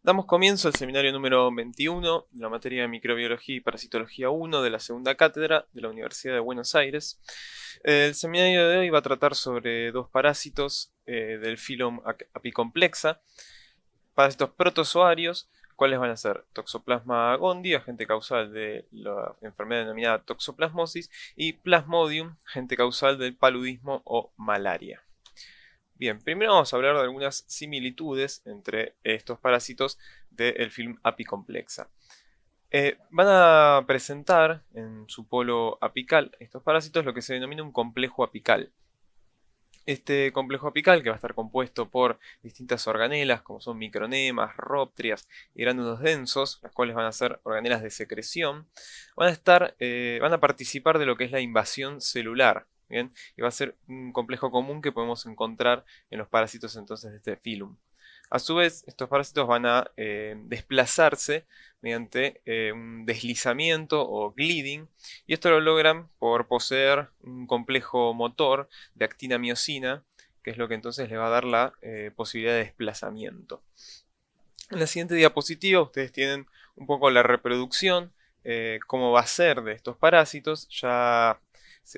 Damos comienzo al seminario número 21 de la materia de Microbiología y Parasitología 1 de la segunda cátedra de la Universidad de Buenos Aires. El seminario de hoy va a tratar sobre dos parásitos del filo Apicomplexa, parásitos protozoarios, cuáles van a ser Toxoplasma gondii, agente causal de la enfermedad denominada toxoplasmosis, y Plasmodium, agente causal del paludismo o malaria. Bien, primero vamos a hablar de algunas similitudes entre estos parásitos del film Apicomplexa. Van a presentar en su polo apical estos parásitos lo que se denomina un complejo apical. Este complejo apical, que va a estar compuesto por distintas organelas, como son micronemas, róptrias y gránulos densos, las cuales van a ser organelas de secreción, van a participar de lo que es la invasión celular. ¿Bien? Y va a ser un complejo común que podemos encontrar en los parásitos entonces de este filum. A su vez, estos parásitos van a desplazarse mediante un deslizamiento o gliding, y esto lo logran por poseer un complejo motor de actina-miosina, que es lo que entonces le va a dar la posibilidad de desplazamiento. En la siguiente diapositiva ustedes tienen un poco la reproducción, cómo va a ser de estos parásitos. Ya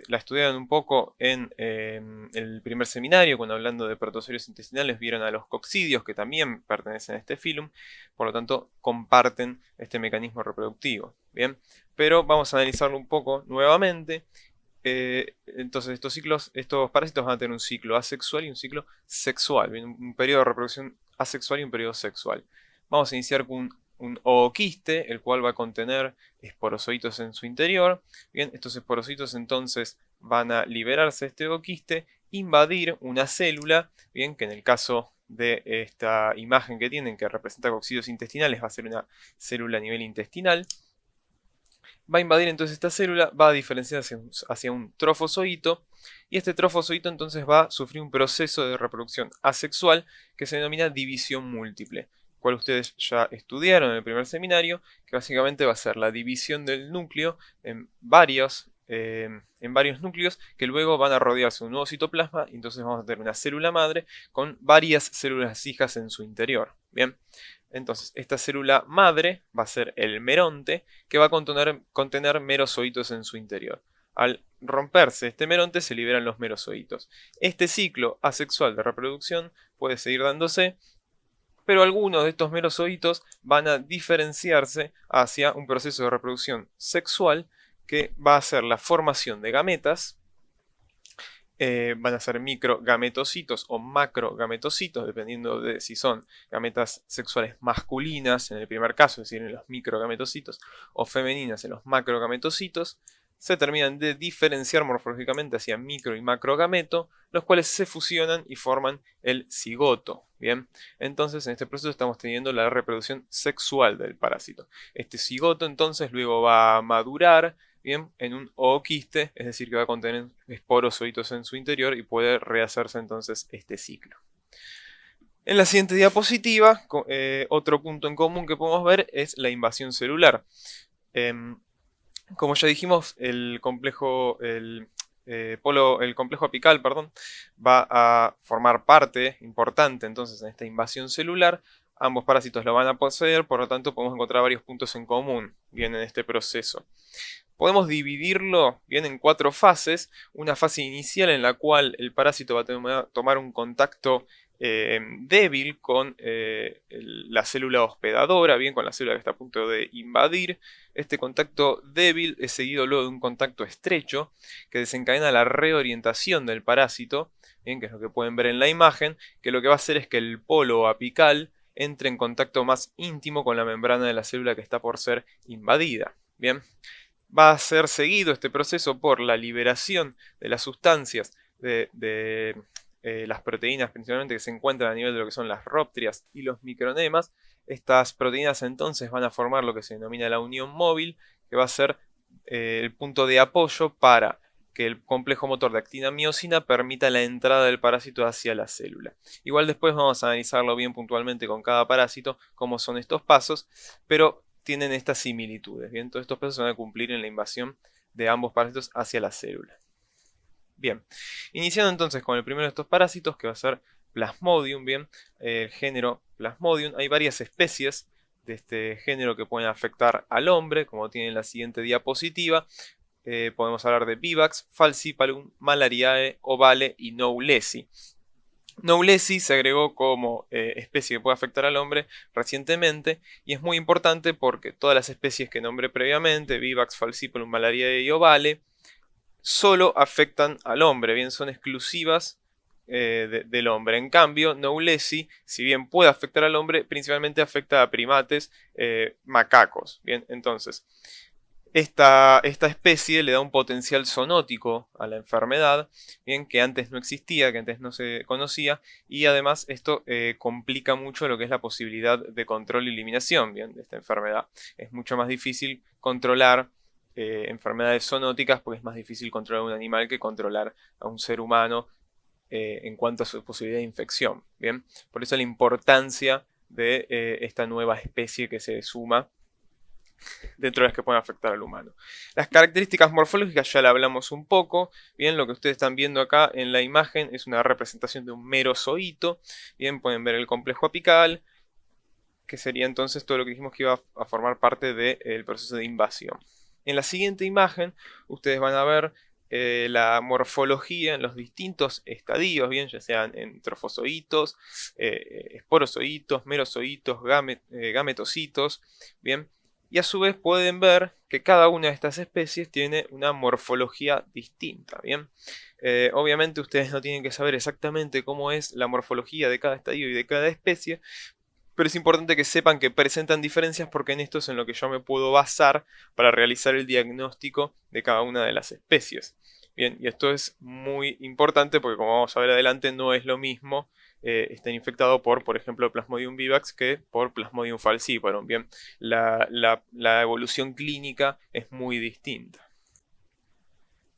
la estudiaron un poco en el primer seminario, cuando hablando de protozoarios intestinales vieron a los coccidios, que también pertenecen a este filum, por lo tanto comparten este mecanismo reproductivo. Bien, pero vamos a analizarlo un poco nuevamente. Entonces estos parásitos van a tener un ciclo asexual y un ciclo sexual, bien, un periodo de reproducción asexual y un periodo sexual. Vamos a iniciar con un ooquiste, el cual va a contener esporozoitos en su interior. Bien, estos esporozoitos entonces van a liberarse de este ooquiste, invadir una célula, bien, que en el caso de esta imagen que tienen, que representa coccidios intestinales, va a ser una célula a nivel intestinal. Va a invadir entonces esta célula, va a diferenciarse hacia un trofozoito, y este trofozoito entonces va a sufrir un proceso de reproducción asexual que se denomina división múltiple, cual ustedes ya estudiaron en el primer seminario, que básicamente va a ser la división del núcleo en varios núcleos que luego van a rodearse de un nuevo citoplasma, y entonces vamos a tener una célula madre con varias células hijas en su interior. Bien, entonces esta célula madre va a ser el meronte, que va a contener merozoitos en su interior. Al romperse este meronte se liberan los merozoitos. Este ciclo asexual de reproducción puede seguir dándose, pero algunos de estos merozoitos van a diferenciarse hacia un proceso de reproducción sexual que va a ser la formación de gametas. Van a ser microgametocitos o macrogametocitos, dependiendo de si son gametas sexuales masculinas en el primer caso, es decir, en los microgametocitos, o femeninas en los macrogametocitos. Se terminan de diferenciar morfológicamente hacia micro y macrogameto, los cuales se fusionan y forman el cigoto. Bien, entonces en este proceso estamos teniendo la reproducción sexual del parásito. Este cigoto entonces luego va a madurar, bien, en un ooquiste, es decir, que va a contener esporozoitos en su interior y puede rehacerse entonces este ciclo. En la siguiente diapositiva, otro punto en común que podemos ver es la invasión celular. Como ya dijimos, el complejo apical, perdón, va a formar parte importante entonces en esta invasión celular. Ambos parásitos lo van a poseer, por lo tanto podemos encontrar varios puntos en común bien en este proceso. Podemos dividirlo bien en 4 fases. Una fase inicial en la cual el parásito va a tomar un contacto débil con la célula hospedadora, bien con la célula que está a punto de invadir. Este contacto débil es seguido luego de un contacto estrecho que desencadena la reorientación del parásito, bien, que es lo que pueden ver en la imagen, que lo que va a hacer es que el polo apical entre en contacto más íntimo con la membrana de la célula que está por ser invadida. Bien, va a ser seguido este proceso por la liberación de las sustancias de las proteínas principalmente que se encuentran a nivel de lo que son las róptrias y los micronemas. Estas proteínas entonces van a formar lo que se denomina la unión móvil, que va a ser el punto de apoyo para que el complejo motor de actina-miosina permita la entrada del parásito hacia la célula. Igual después vamos a analizarlo bien puntualmente con cada parásito, cómo son estos pasos, pero tienen estas similitudes. Bien, todos estos pasos se van a cumplir en la invasión de ambos parásitos hacia la célula. Bien, iniciando entonces con el primero de estos parásitos, que va a ser Plasmodium, bien, el género Plasmodium. Hay varias especies de este género que pueden afectar al hombre, como tiene en la siguiente diapositiva. Podemos hablar de Vivax, Falciparum, Malariae, Ovale y Knowlesi. Knowlesi se agregó como especie que puede afectar al hombre recientemente y es muy importante porque todas las especies que nombré previamente, Vivax, Falciparum, Malariae y Ovale, solo afectan al hombre, bien, son exclusivas del hombre. En cambio, Knowlesi, si bien puede afectar al hombre, principalmente afecta a primates, macacos. Bien, entonces, esta especie le da un potencial zoonótico a la enfermedad, bien, que antes no existía, que antes no se conocía, y además esto complica mucho lo que es la posibilidad de control y eliminación, bien, de esta enfermedad. Es mucho más difícil controlar enfermedades zoonóticas porque es más difícil controlar a un animal que controlar a un ser humano en cuanto a su posibilidad de infección. Bien, por eso la importancia de esta nueva especie que se suma dentro de las que pueden afectar al humano. Las características morfológicas ya la hablamos un poco. Bien, lo que ustedes están viendo acá en la imagen es una representación de un merozoito. Bien, pueden ver el complejo apical, que sería entonces todo lo que dijimos que iba a formar parte del proceso de invasión. En la siguiente imagen ustedes van a ver la morfología en los distintos estadios, bien, ya sean en trofozoitos, esporozoitos, merozoitos, gametocitos, bien, y a su vez pueden ver que cada una de estas especies tiene una morfología distinta, bien. Obviamente ustedes no tienen que saber exactamente cómo es la morfología de cada estadio y de cada especie, pero es importante que sepan que presentan diferencias porque en esto es en lo que yo me puedo basar para realizar el diagnóstico de cada una de las especies. Bien, y esto es muy importante porque, como vamos a ver adelante, no es lo mismo estar infectado por ejemplo, Plasmodium vivax que por Plasmodium falciparum. Bien, la evolución clínica es muy distinta.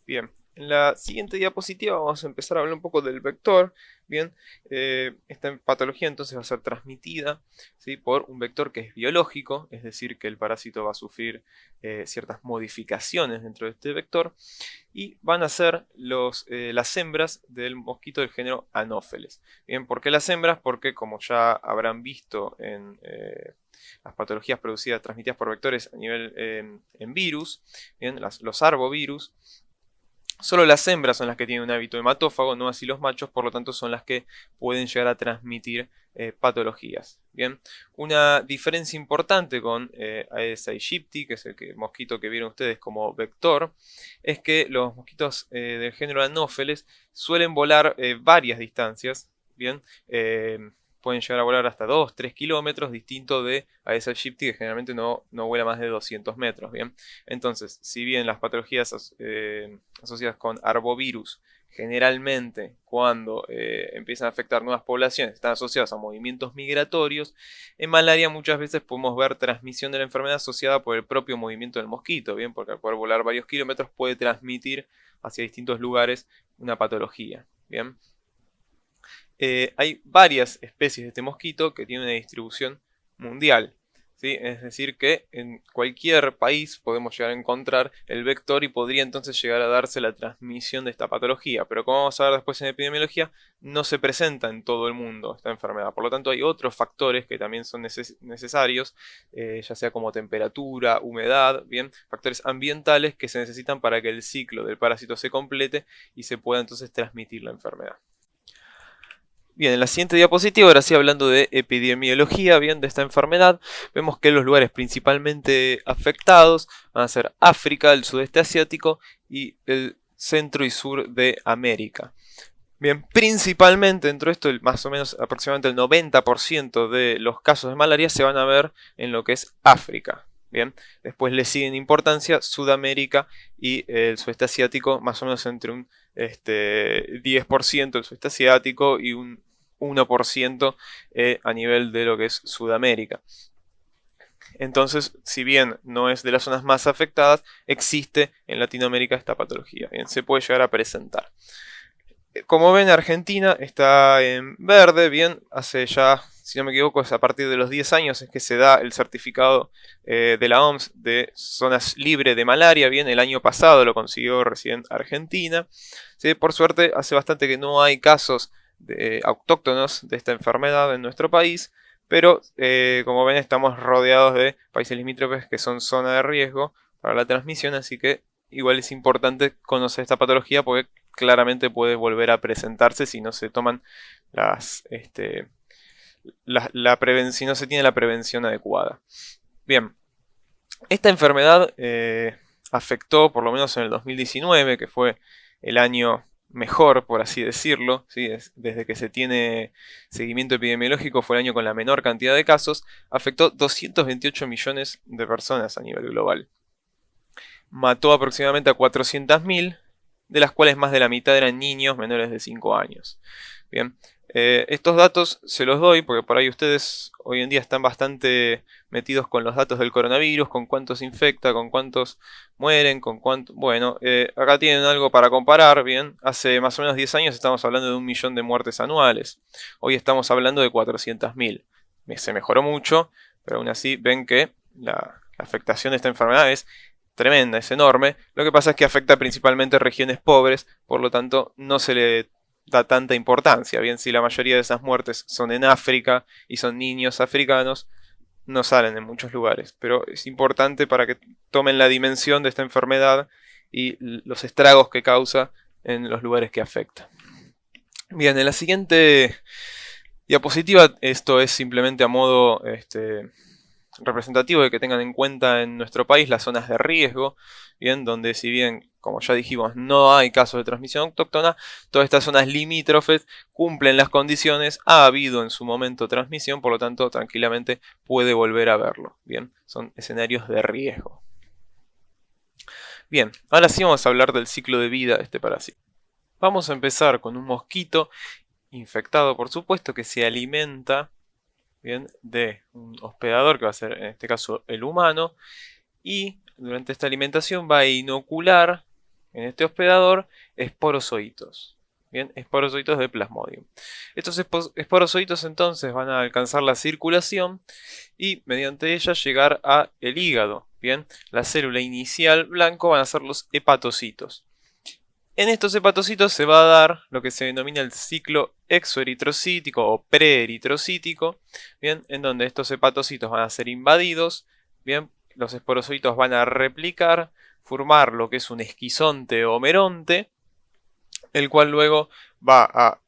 Bien, en la siguiente diapositiva vamos a empezar a hablar un poco del vector. Bien, esta patología entonces va a ser transmitida, ¿sí?, por un vector que es biológico, es decir, que el parásito va a sufrir ciertas modificaciones dentro de este vector, y van a ser las hembras del mosquito del género Anopheles. Bien, ¿por qué las hembras? Porque, como ya habrán visto en las patologías transmitidas por vectores a nivel en virus, bien, los arbovirus, solo las hembras son las que tienen un hábito hematófago, no así los machos, por lo tanto son las que pueden llegar a transmitir patologías. Bien, una diferencia importante con Aedes aegypti, que es el mosquito que vieron ustedes como vector, es que los mosquitos del género Anopheles suelen volar varias distancias. Bien, pueden llegar a volar hasta 2-3 kilómetros, distinto de Aedes aegypti, que generalmente no vuela más de 200 metros. Bien, entonces, si bien las patologías asociadas con arbovirus generalmente cuando empiezan a afectar nuevas poblaciones están asociadas a movimientos migratorios, en malaria muchas veces podemos ver transmisión de la enfermedad asociada por el propio movimiento del mosquito, bien, porque al poder volar varios kilómetros puede transmitir hacia distintos lugares una patología. Bien. Hay varias especies de este mosquito que tienen una distribución mundial, ¿sí? Es decir, que en cualquier país podemos llegar a encontrar el vector y podría entonces llegar a darse la transmisión de esta patología. Pero como vamos a ver después en epidemiología, no se presenta en todo el mundo esta enfermedad. Por lo tanto, hay otros factores que también son necesarios, ya sea como temperatura, humedad, bien, factores ambientales que se necesitan para que el ciclo del parásito se complete y se pueda entonces transmitir la enfermedad. Bien, en la siguiente diapositiva, ahora sí hablando de epidemiología, bien, de esta enfermedad, vemos que los lugares principalmente afectados van a ser África, el sudeste asiático y el centro y sur de América. Bien, principalmente dentro de esto, más o menos aproximadamente el 90% de los casos de malaria se van a ver en lo que es África. Bien, después le siguen importancia Sudamérica y el sudeste asiático, más o menos entre un 10% del sudeste asiático y un 1% a nivel de lo que es Sudamérica. Entonces, si bien no es de las zonas más afectadas, existe en Latinoamérica esta patología. Bien, se puede llegar a presentar. Como ven, Argentina está en verde. Bien, hace ya, si no me equivoco, es a partir de los 10 años es que se da el certificado de la OMS de zonas libres de malaria. Bien, el año pasado lo consiguió recién Argentina. ¿Sí? Por suerte, hace bastante que no hay casos autóctonos de esta enfermedad en nuestro país, pero como ven estamos rodeados de países limítrofes que son zona de riesgo para la transmisión, así que igual es importante conocer esta patología porque claramente puede volver a presentarse si no se toman la prevención, si no se tiene la prevención adecuada. Bien, esta enfermedad afectó, por lo menos en el 2019, que fue el año mejor, por así decirlo, ¿sí? Desde que se tiene seguimiento epidemiológico fue el año con la menor cantidad de casos, afectó 228 millones de personas a nivel global. Mató aproximadamente a 400.000, de las cuales más de la mitad eran niños menores de 5 años. Bien, estos datos se los doy porque por ahí ustedes hoy en día están bastante metidos con los datos del coronavirus, con cuántos infecta, con cuántos mueren, con cuánto... Bueno, acá tienen algo para comparar, bien. Hace más o menos 10 años estamos hablando de 1 millón de muertes anuales. Hoy estamos hablando de 400.000. Se mejoró mucho, pero aún así ven que la afectación de esta enfermedad es tremenda, es enorme. Lo que pasa es que afecta principalmente a regiones pobres, por lo tanto no se le da tanta importancia. Bien, si la mayoría de esas muertes son en África y son niños africanos, no salen en muchos lugares. Pero es importante para que tomen la dimensión de esta enfermedad y los estragos que causa en los lugares que afecta. Bien, en la siguiente diapositiva, esto es simplemente a modo representativo de que tengan en cuenta en nuestro país las zonas de riesgo, bien, donde si bien, como ya dijimos, no hay casos de transmisión autóctona, todas estas zonas limítrofes cumplen las condiciones, ha habido en su momento transmisión, por lo tanto tranquilamente puede volver a verlo, bien, son escenarios de riesgo. Bien, ahora sí vamos a hablar del ciclo de vida de este parásito. Vamos a empezar con un mosquito infectado, por supuesto, que se alimenta, bien, de un hospedador que va a ser en este caso el humano, y durante esta alimentación va a inocular en este hospedador esporozoitos, bien, esporozoitos de Plasmodium. Estos esporozoitos entonces van a alcanzar la circulación y mediante ella llegar a el hígado, bien, la célula inicial blanco van a ser los hepatocitos. En estos hepatocitos se va a dar lo que se denomina el ciclo exoeritrocítico o preeritrocítico, bien, en donde estos hepatocitos van a ser invadidos, bien, los esporozoitos van a replicar, formar lo que es un esquizonte o meronte, el cual luego va a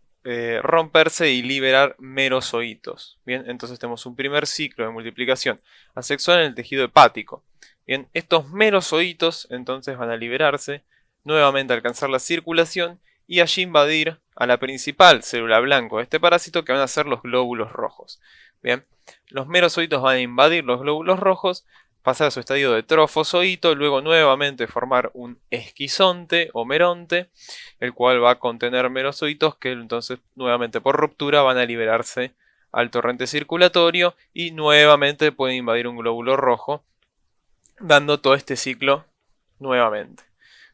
romperse y liberar merozoitos. Bien, entonces tenemos un primer ciclo de multiplicación asexual en el tejido hepático. Bien, estos merozoitos entonces van a liberarse, nuevamente alcanzar la circulación y allí invadir a la principal célula blanca de este parásito, que van a ser los glóbulos rojos. Bien, los merozoitos van a invadir los glóbulos rojos, pasar a su estadio de trofozoito, luego nuevamente formar un esquizonte o meronte, el cual va a contener merozoitos que entonces nuevamente por ruptura van a liberarse al torrente circulatorio y nuevamente pueden invadir un glóbulo rojo, dando todo este ciclo nuevamente.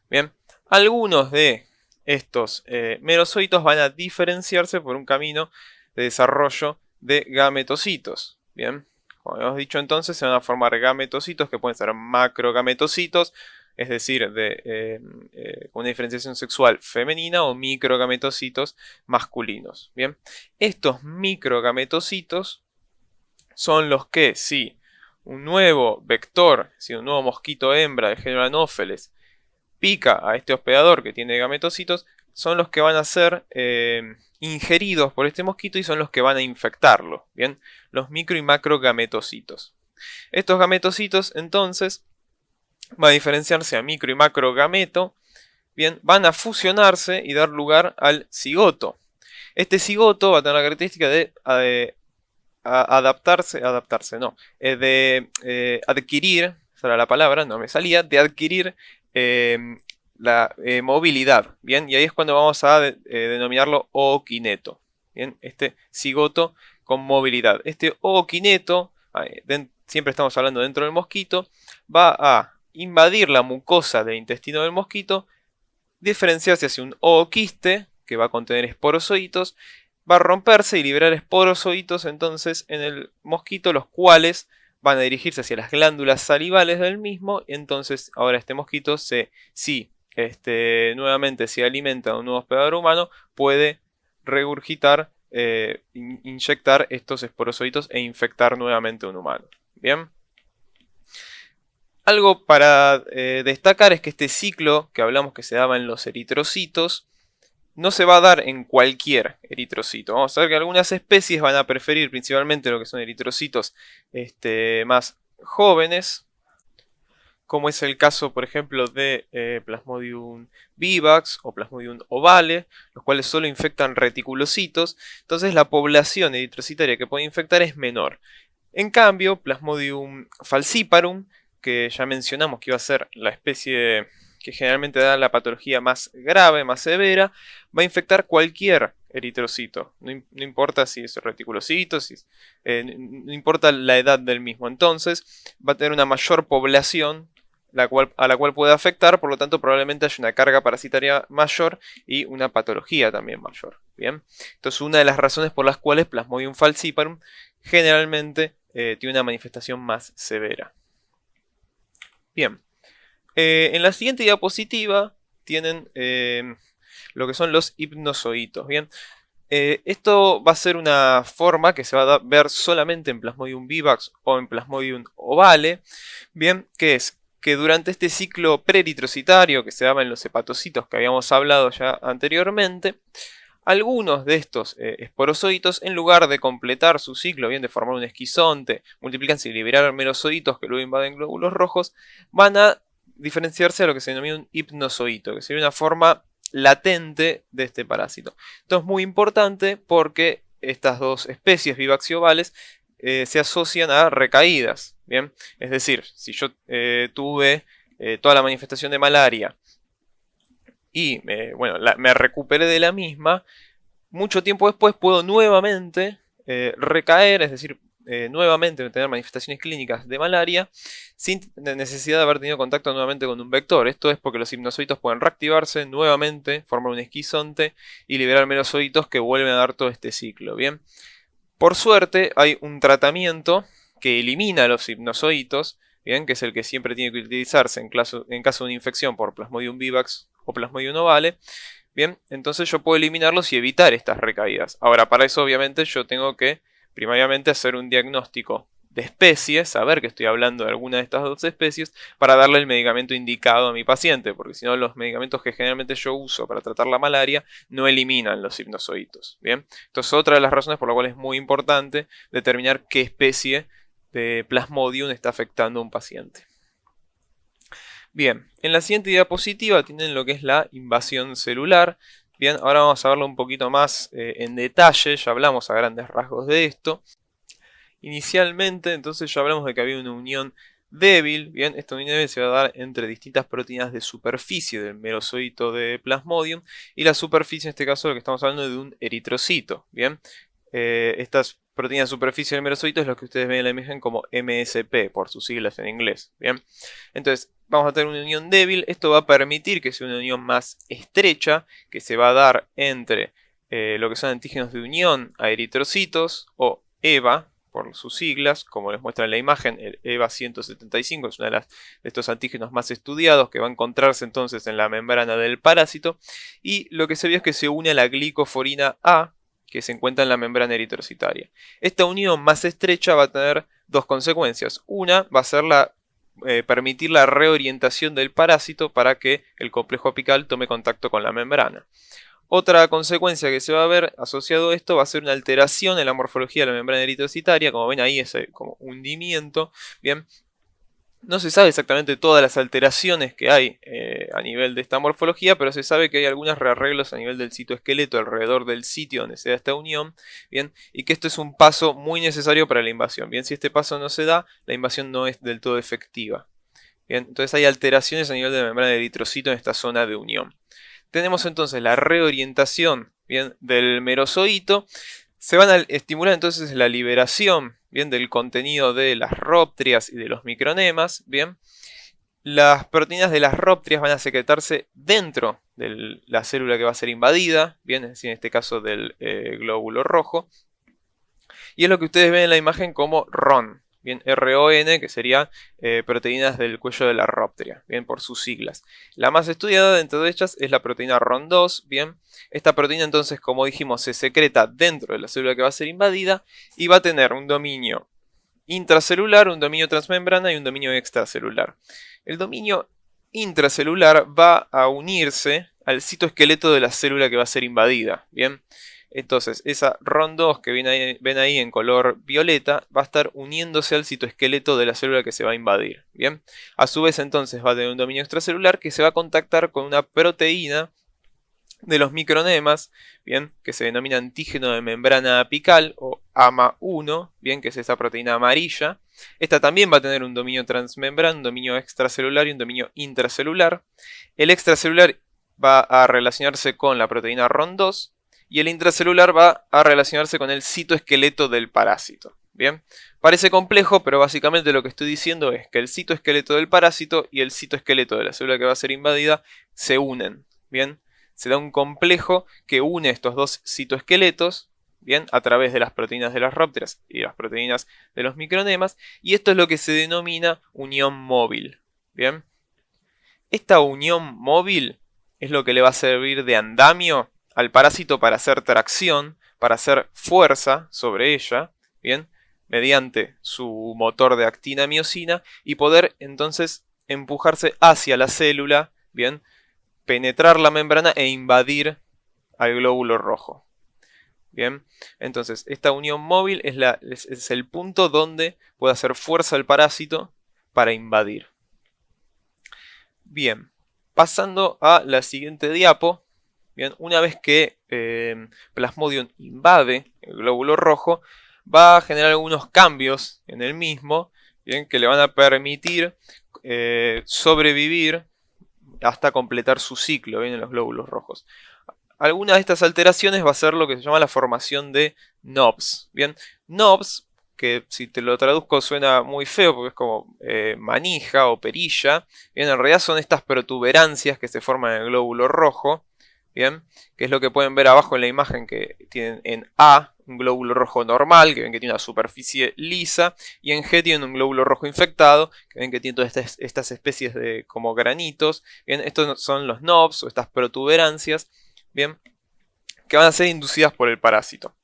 Bien, algunos de estos merozoitos van a diferenciarse por un camino de desarrollo de gametocitos. Bien, como hemos dicho entonces, se van a formar gametocitos que pueden ser macrogametocitos, es decir, con una diferenciación sexual femenina, o microgametocitos masculinos. Bien, estos microgametocitos son los que, si un nuevo vector, si un nuevo mosquito hembra del género Anopheles pica a este hospedador que tiene gametocitos, son los que van a ser ingeridos por este mosquito y son los que van a infectarlo, ¿bien? Los micro y macro gametocitos. Estos gametocitos entonces van a diferenciarse a micro y macro gameto, ¿bien? Van a fusionarse y dar lugar al cigoto. Este cigoto va a tener la característica de adquirir, esa era la palabra, no me salía, de adquirir la movilidad, ¿bien? Y ahí es cuando vamos a denominarlo ookineto, ¿bien? Este cigoto con movilidad. Este ookineto, siempre estamos hablando dentro del mosquito, va a invadir la mucosa del intestino del mosquito, diferenciarse hacia un ooquiste, que va a contener esporozoitos, va a romperse y liberar esporozoitos entonces en el mosquito, los cuales van a dirigirse hacia las glándulas salivales del mismo. Entonces ahora este mosquito, nuevamente si alimenta a un nuevo hospedador humano, puede regurgitar, inyectar estos esporozoitos e infectar nuevamente a un humano. Bien. Algo para destacar es que este ciclo que hablamos que se daba en los eritrocitos no se va a dar en cualquier eritrocito. Vamos a ver que algunas especies van a preferir principalmente lo que son eritrocitos más jóvenes, como es el caso, por ejemplo, de Plasmodium vivax o Plasmodium ovale, los cuales solo infectan reticulocitos. Entonces la población eritrocitaria que puede infectar es menor. En cambio, Plasmodium falciparum, que ya mencionamos que iba a ser la especie que generalmente da la patología más grave, más severa, va a infectar cualquier eritrocito. No importa si es reticulocito, no importa la edad del mismo. Entonces va a tener una mayor población a la cual puede afectar, por lo tanto probablemente haya una carga parasitaria mayor y una patología también mayor. Bien, entonces una de las razones por las cuales Plasmodium falciparum generalmente tiene una manifestación más severa. Bien, en la siguiente diapositiva tienen lo que son los hipnozoitos. Bien, esto va a ser una forma que se va a ver solamente en Plasmodium vivax o en Plasmodium ovale. Bien, que es que durante este ciclo preeritrocitario que se daba en los hepatocitos que habíamos hablado ya anteriormente, algunos de estos esporozoitos, en lugar de completar su ciclo, bien de formar un esquizonte, multiplicarse y liberar merozoitos que luego invaden glóbulos rojos, van a diferenciarse a lo que se denomina un hipnozoito, que sería una forma latente de este parásito. Esto es muy importante porque estas dos especies, vivax y ovales, se asocian a recaídas. Bien, es decir, si yo tuve toda la manifestación de malaria y me recuperé de la misma, mucho tiempo después puedo nuevamente recaer, es decir, nuevamente tener manifestaciones clínicas de malaria sin necesidad de haber tenido contacto nuevamente con un vector. Esto es porque los hipnozoitos pueden reactivarse nuevamente, formar un esquizonte y liberar merozoitos que vuelven a dar todo este ciclo. Bien, por suerte hay un tratamiento que elimina los hipnozoitos, bien, que es el que siempre tiene que utilizarse en caso de una infección por Plasmodium vivax o Plasmodium ovale. Bien, entonces yo puedo eliminarlos y evitar estas recaídas. Ahora, para eso obviamente yo tengo que primariamente hacer un diagnóstico de especies, saber que estoy hablando de alguna de estas dos especies, para darle el medicamento indicado a mi paciente, porque si no los medicamentos que generalmente yo uso para tratar la malaria no eliminan los hipnozoitos. Bien, entonces otra de las razones por la cual es muy importante determinar qué especie de Plasmodium está afectando a un paciente. Bien, en la siguiente diapositiva tienen lo que es la invasión celular. Bien, ahora vamos a verlo un poquito más en detalle, ya hablamos a grandes rasgos de esto. Inicialmente, entonces ya hablamos de que había una unión débil. Bien, esta unión débil se va a dar entre distintas proteínas de superficie del merozoito de Plasmodium y la superficie, en este caso, lo que estamos hablando de un eritrocito. Bien, estas proteínas de superficie del merozoito es lo que ustedes ven en la imagen como MSP, por sus siglas en inglés. Bien, entonces vamos a tener una unión débil. Esto va a permitir que sea una unión más estrecha, que se va a dar entre lo que son antígenos de unión a eritrocitos, o EVA, por sus siglas, como les muestra en la imagen, el EVA 175 es uno de estos antígenos más estudiados que va a encontrarse entonces en la membrana del parásito, y lo que se vio es que se une a la glicoforina A, que se encuentra en la membrana eritrocitaria. Esta unión más estrecha va a tener dos consecuencias. Una va a ser permitir la reorientación del parásito para que el complejo apical tome contacto con la membrana. Otra consecuencia que se va a ver asociado a esto va a ser una alteración en la morfología de la membrana eritrocitaria. Como ven ahí es como hundimiento. Bien, no se sabe exactamente todas las alteraciones que hay a nivel de esta morfología, pero se sabe que hay algunos rearreglos a nivel del citoesqueleto alrededor del sitio donde se da esta unión, bien, y que esto es un paso muy necesario para la invasión. Bien, si este paso no se da, la invasión no es del todo efectiva. Bien, entonces hay alteraciones a nivel de la membrana de eritrocito en esta zona de unión. Tenemos entonces la reorientación, bien, del merozoito. Se van a estimular entonces la liberación, bien, del contenido de las rhoptrias y de los micronemas. Bien, las proteínas de las rhoptrias van a secretarse dentro de la célula que va a ser invadida, bien, es decir, en este caso del glóbulo rojo. Y es lo que ustedes ven en la imagen como RON. bien, RON, que sería proteínas del cuello de la arróptera, bien, por sus siglas. La más estudiada dentro de ellas es la proteína RON2, bien. Esta proteína entonces, como dijimos, se secreta dentro de la célula que va a ser invadida y va a tener un dominio intracelular, un dominio transmembrana y un dominio extracelular. El dominio intracelular va a unirse al citoesqueleto de la célula que va a ser invadida, bien. Entonces, esa RON2 que ven ahí en color violeta va a estar uniéndose al citoesqueleto de la célula que se va a invadir. Bien. A su vez, entonces, va a tener un dominio extracelular que se va a contactar con una proteína de los micronemas, bien, que se denomina antígeno de membrana apical o AMA1, bien, que es esa proteína amarilla. Esta también va a tener un dominio transmembrana, un dominio extracelular y un dominio intracelular. El extracelular va a relacionarse con la proteína RON2 y el intracelular va a relacionarse con el citoesqueleto del parásito. Bien, parece complejo, pero básicamente lo que estoy diciendo es que el citoesqueleto del parásito y el citoesqueleto de la célula que va a ser invadida se unen. Bien, se da un complejo que une estos dos citoesqueletos, bien, a través de las proteínas de las arrópteras y las proteínas de los micronemas, y esto es lo que se denomina unión móvil. Bien, esta unión móvil es lo que le va a servir de andamio al parásito para hacer tracción, para hacer fuerza sobre ella, bien, mediante su motor de actina-miosina y poder entonces empujarse hacia la célula, bien, penetrar la membrana e invadir al glóbulo rojo. Bien, entonces esta unión móvil es el punto donde puede hacer fuerza el parásito para invadir. Bien, pasando a la siguiente diapo. Bien, una vez que Plasmodium invade el glóbulo rojo, va a generar algunos cambios en el mismo, bien, que le van a permitir sobrevivir hasta completar su ciclo, bien, en los glóbulos rojos. Alguna de estas alteraciones va a ser lo que se llama la formación de NOBs. Bien, NOBs, que si te lo traduzco suena muy feo porque es como manija o perilla. Bien, en realidad son estas protuberancias que se forman en el glóbulo rojo. Bien, que es lo que pueden ver abajo en la imagen que tienen en A, un glóbulo rojo normal, que ven que tiene una superficie lisa, y en G tienen un glóbulo rojo infectado, que ven que tiene todas estas especies de como granitos. Bien, estos son los NOBs o estas protuberancias, bien, que van a ser inducidas por el parásito.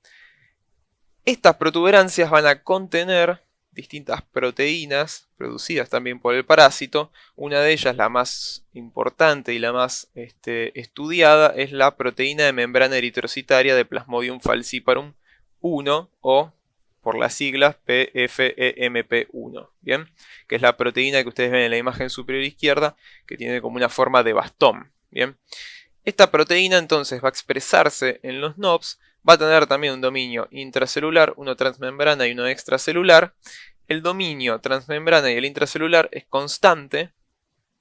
Estas protuberancias van a contener distintas proteínas producidas también por el parásito. Una de ellas, la más importante y la más estudiada, es la proteína de membrana eritrocitaria de Plasmodium falciparum 1 o por las siglas PFEMP1, ¿bien? Que es la proteína que ustedes ven en la imagen superior izquierda, que tiene como una forma de bastón, ¿bien? Esta proteína entonces va a expresarse en los NOBs, va a tener también un dominio intracelular, uno transmembrana y uno extracelular. El dominio transmembrana y el intracelular es constante,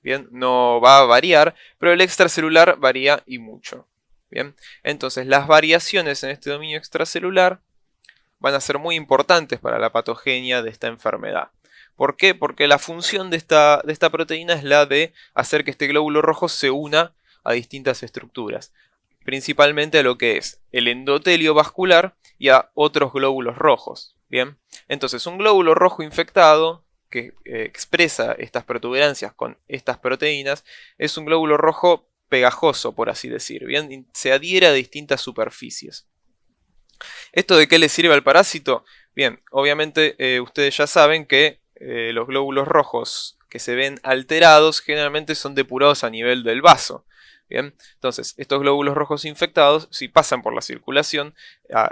bien, no va a variar, pero el extracelular varía y mucho. Bien, entonces las variaciones en este dominio extracelular van a ser muy importantes para la patogenia de esta enfermedad. ¿Por qué? Porque la función de esta proteína es la de hacer que este glóbulo rojo se una a distintas estructuras, principalmente a lo que es el endotelio vascular y a otros glóbulos rojos. Bien, entonces un glóbulo rojo infectado que expresa estas protuberancias con estas proteínas es un glóbulo rojo pegajoso, por así decir, bien, se adhiere a distintas superficies. ¿Esto de qué le sirve al parásito? Bien, obviamente ustedes ya saben que los glóbulos rojos que se ven alterados generalmente son depurados a nivel del vaso. Bien, entonces estos glóbulos rojos infectados, si pasan por la circulación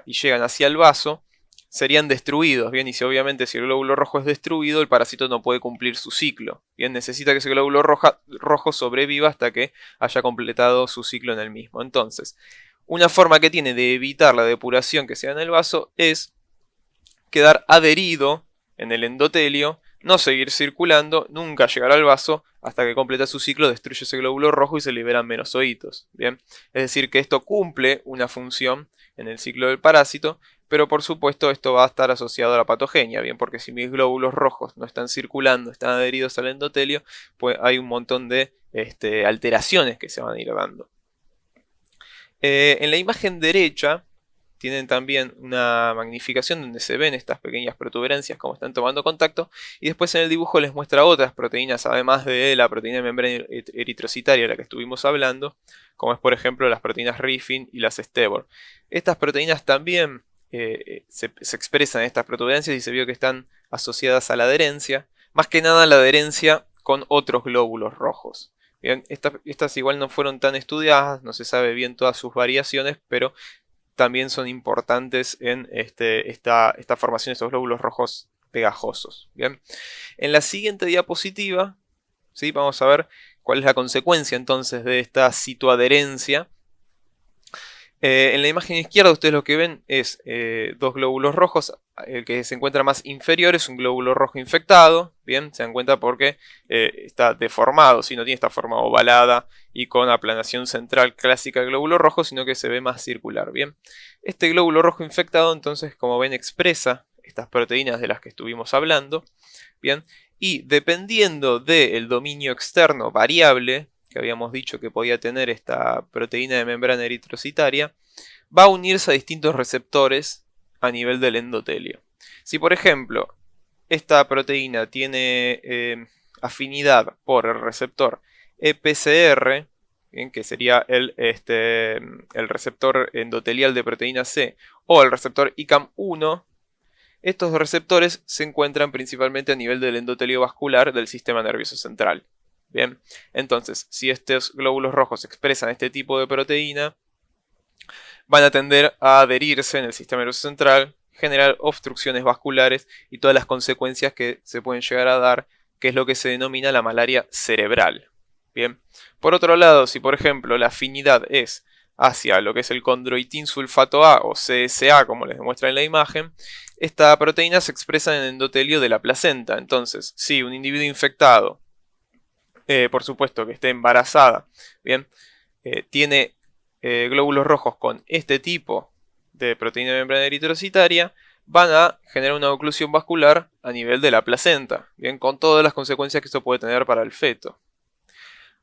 y llegan hacia el vaso, serían destruidos. Bien, y si obviamente si el glóbulo rojo es destruido, el parásito no puede cumplir su ciclo. Bien, necesita que ese glóbulo rojo sobreviva hasta que haya completado su ciclo en el mismo. Entonces, una forma que tiene de evitar la depuración que sea en el vaso es quedar adherido en el endotelio, no seguir circulando, nunca llegar al vaso, hasta que completa su ciclo, destruye ese glóbulo rojo y se liberan melocitos. Bien, es decir que esto cumple una función en el ciclo del parásito, pero por supuesto esto va a estar asociado a la patogenia, bien, porque si mis glóbulos rojos no están circulando, están adheridos al endotelio, pues hay un montón de alteraciones que se van a ir dando. En la imagen derecha tienen también una magnificación donde se ven estas pequeñas protuberancias como están tomando contacto, y después en el dibujo les muestra otras proteínas, además de la proteína de membrana eritrocitaria de la que estuvimos hablando, como es por ejemplo las proteínas Riffin y las Stevor. Estas proteínas también se expresan en estas protuberancias y se vio que están asociadas a la adherencia, más que nada a la adherencia con otros glóbulos rojos. Bien, estas igual no fueron tan estudiadas, no se sabe bien todas sus variaciones, pero también son importantes en esta formación de estos glóbulos rojos pegajosos. Bien, en la siguiente diapositiva, ¿sí?, vamos a ver cuál es la consecuencia entonces de esta citoadherencia. En la imagen izquierda ustedes lo que ven es dos glóbulos rojos. El que se encuentra más inferior es un glóbulo rojo infectado. Bien, se dan cuenta porque está deformado, no tiene esta forma ovalada y con aplanación central clásica del glóbulo rojo, sino que se ve más circular. Bien, este glóbulo rojo infectado entonces, como ven, expresa estas proteínas de las que estuvimos hablando. Bien, y dependiendo del dominio externo variable que habíamos dicho que podía tener esta proteína de membrana eritrocitaria, va a unirse a distintos receptores a nivel del endotelio. Si por ejemplo esta proteína tiene afinidad por el receptor EPCR, ¿bien?, que sería el receptor endotelial de proteína C, o el receptor ICAM1, estos receptores se encuentran principalmente a nivel del endotelio vascular del sistema nervioso central. Bien, entonces, si estos glóbulos rojos expresan este tipo de proteína, van a tender a adherirse en el sistema nervioso central, generar obstrucciones vasculares y todas las consecuencias que se pueden llegar a dar, que es lo que se denomina la malaria cerebral. Bien, por otro lado, si por ejemplo la afinidad es hacia lo que es el condroitin sulfato A o CSA, como les demuestra en la imagen, esta proteína se expresa en el endotelio de la placenta. Entonces, si un individuo infectado, por supuesto que esté embarazada, bien, tiene glóbulos rojos con este tipo de proteína de membrana eritrocitaria, van a generar una oclusión vascular a nivel de la placenta, bien, con todas las consecuencias que esto puede tener para el feto.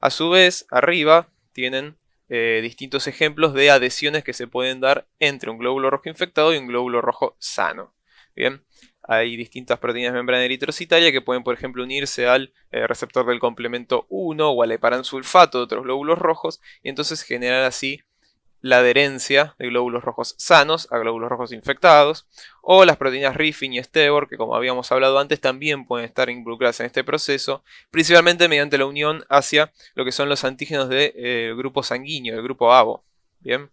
A su vez, arriba tienen distintos ejemplos de adhesiones que se pueden dar entre un glóbulo rojo infectado y un glóbulo rojo sano. Bien, hay distintas proteínas de membrana eritrocitaria que pueden, por ejemplo, unirse al receptor del complemento 1 o al heparansulfato de otros glóbulos rojos y entonces generar así la adherencia de glóbulos rojos sanos a glóbulos rojos infectados, o las proteínas Riffin y Stevor, que como habíamos hablado antes también pueden estar involucradas en este proceso, principalmente mediante la unión hacia lo que son los antígenos del grupo sanguíneo, del grupo ABO. Bien.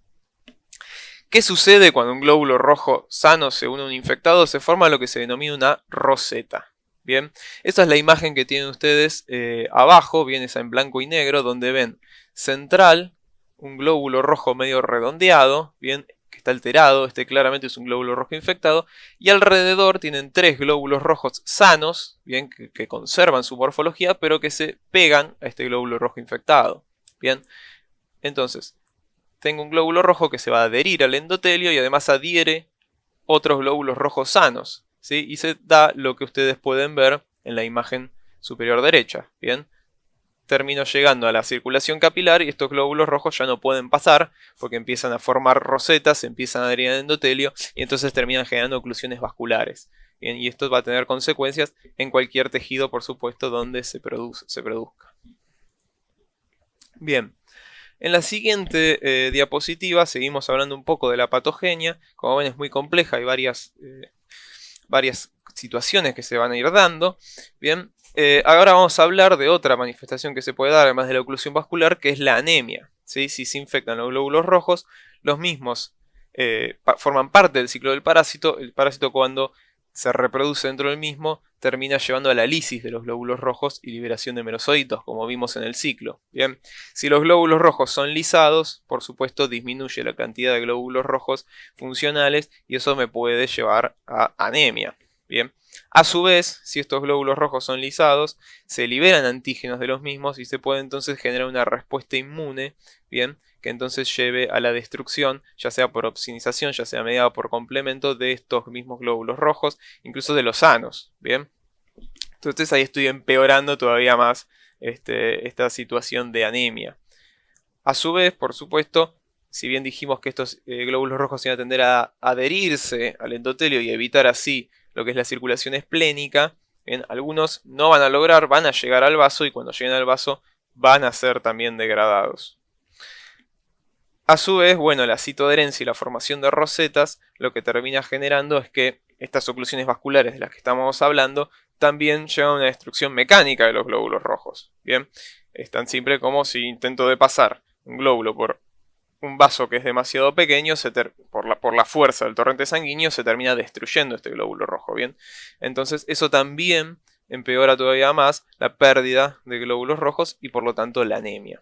¿Qué sucede cuando un glóbulo rojo sano se une a un infectado? Se forma lo que se denomina una roseta. Bien, esta es la imagen que tienen ustedes abajo, bien, esa en blanco y negro, donde ven central un glóbulo rojo medio redondeado, bien, que está alterado, este claramente es un glóbulo rojo infectado, y alrededor tienen tres glóbulos rojos sanos, bien, que conservan su morfología, pero que se pegan a este glóbulo rojo infectado. Bien, entonces, tengo un glóbulo rojo que se va a adherir al endotelio y además adhiere otros glóbulos rojos sanos, ¿sí? Y se da lo que ustedes pueden ver en la imagen superior derecha, bien. Termino llegando a la circulación capilar y estos glóbulos rojos ya no pueden pasar porque empiezan a formar rosetas, se empiezan a adherir al endotelio y entonces terminan generando oclusiones vasculares. Bien, y esto va a tener consecuencias en cualquier tejido, por supuesto, donde se produzca. Bien, en la siguiente diapositiva seguimos hablando un poco de la patogenia. Como ven, es muy compleja, hay varias situaciones que se van a ir dando. Bien. Ahora vamos a hablar de otra manifestación que se puede dar, además de la oclusión vascular, que es la anemia. ¿Sí? Si se infectan los glóbulos rojos, los mismos forman parte del ciclo del parásito. El parásito, cuando se reproduce dentro del mismo, termina llevando a la lisis de los glóbulos rojos y liberación de merosocitos, como vimos en el ciclo. Bien, si los glóbulos rojos son lisados, por supuesto disminuye la cantidad de glóbulos rojos funcionales y eso me puede llevar a anemia. Bien. A su vez, si estos glóbulos rojos son lisados, se liberan antígenos de los mismos y se puede entonces generar una respuesta inmune, bien, que entonces lleve a la destrucción, ya sea por opsonización, ya sea mediada por complemento de estos mismos glóbulos rojos, incluso de los sanos, bien. Entonces ahí estoy empeorando todavía más esta situación de anemia. A su vez, por supuesto, si bien dijimos que estos glóbulos rojos iban a tender a adherirse al endotelio y evitar así lo que es la circulación esplénica, bien, algunos no van a lograr, van a llegar al vaso y cuando lleguen al vaso van a ser también degradados. A su vez, bueno, la citoadherencia y la formación de rosetas lo que termina generando es que estas oclusiones vasculares de las que estamos hablando también llevan a una destrucción mecánica de los glóbulos rojos. Bien, es tan simple como si intento de pasar un glóbulo por un vaso que es demasiado pequeño, por la fuerza del torrente sanguíneo se termina destruyendo este glóbulo rojo. Bien, entonces eso también empeora todavía más la pérdida de glóbulos rojos y por lo tanto la anemia.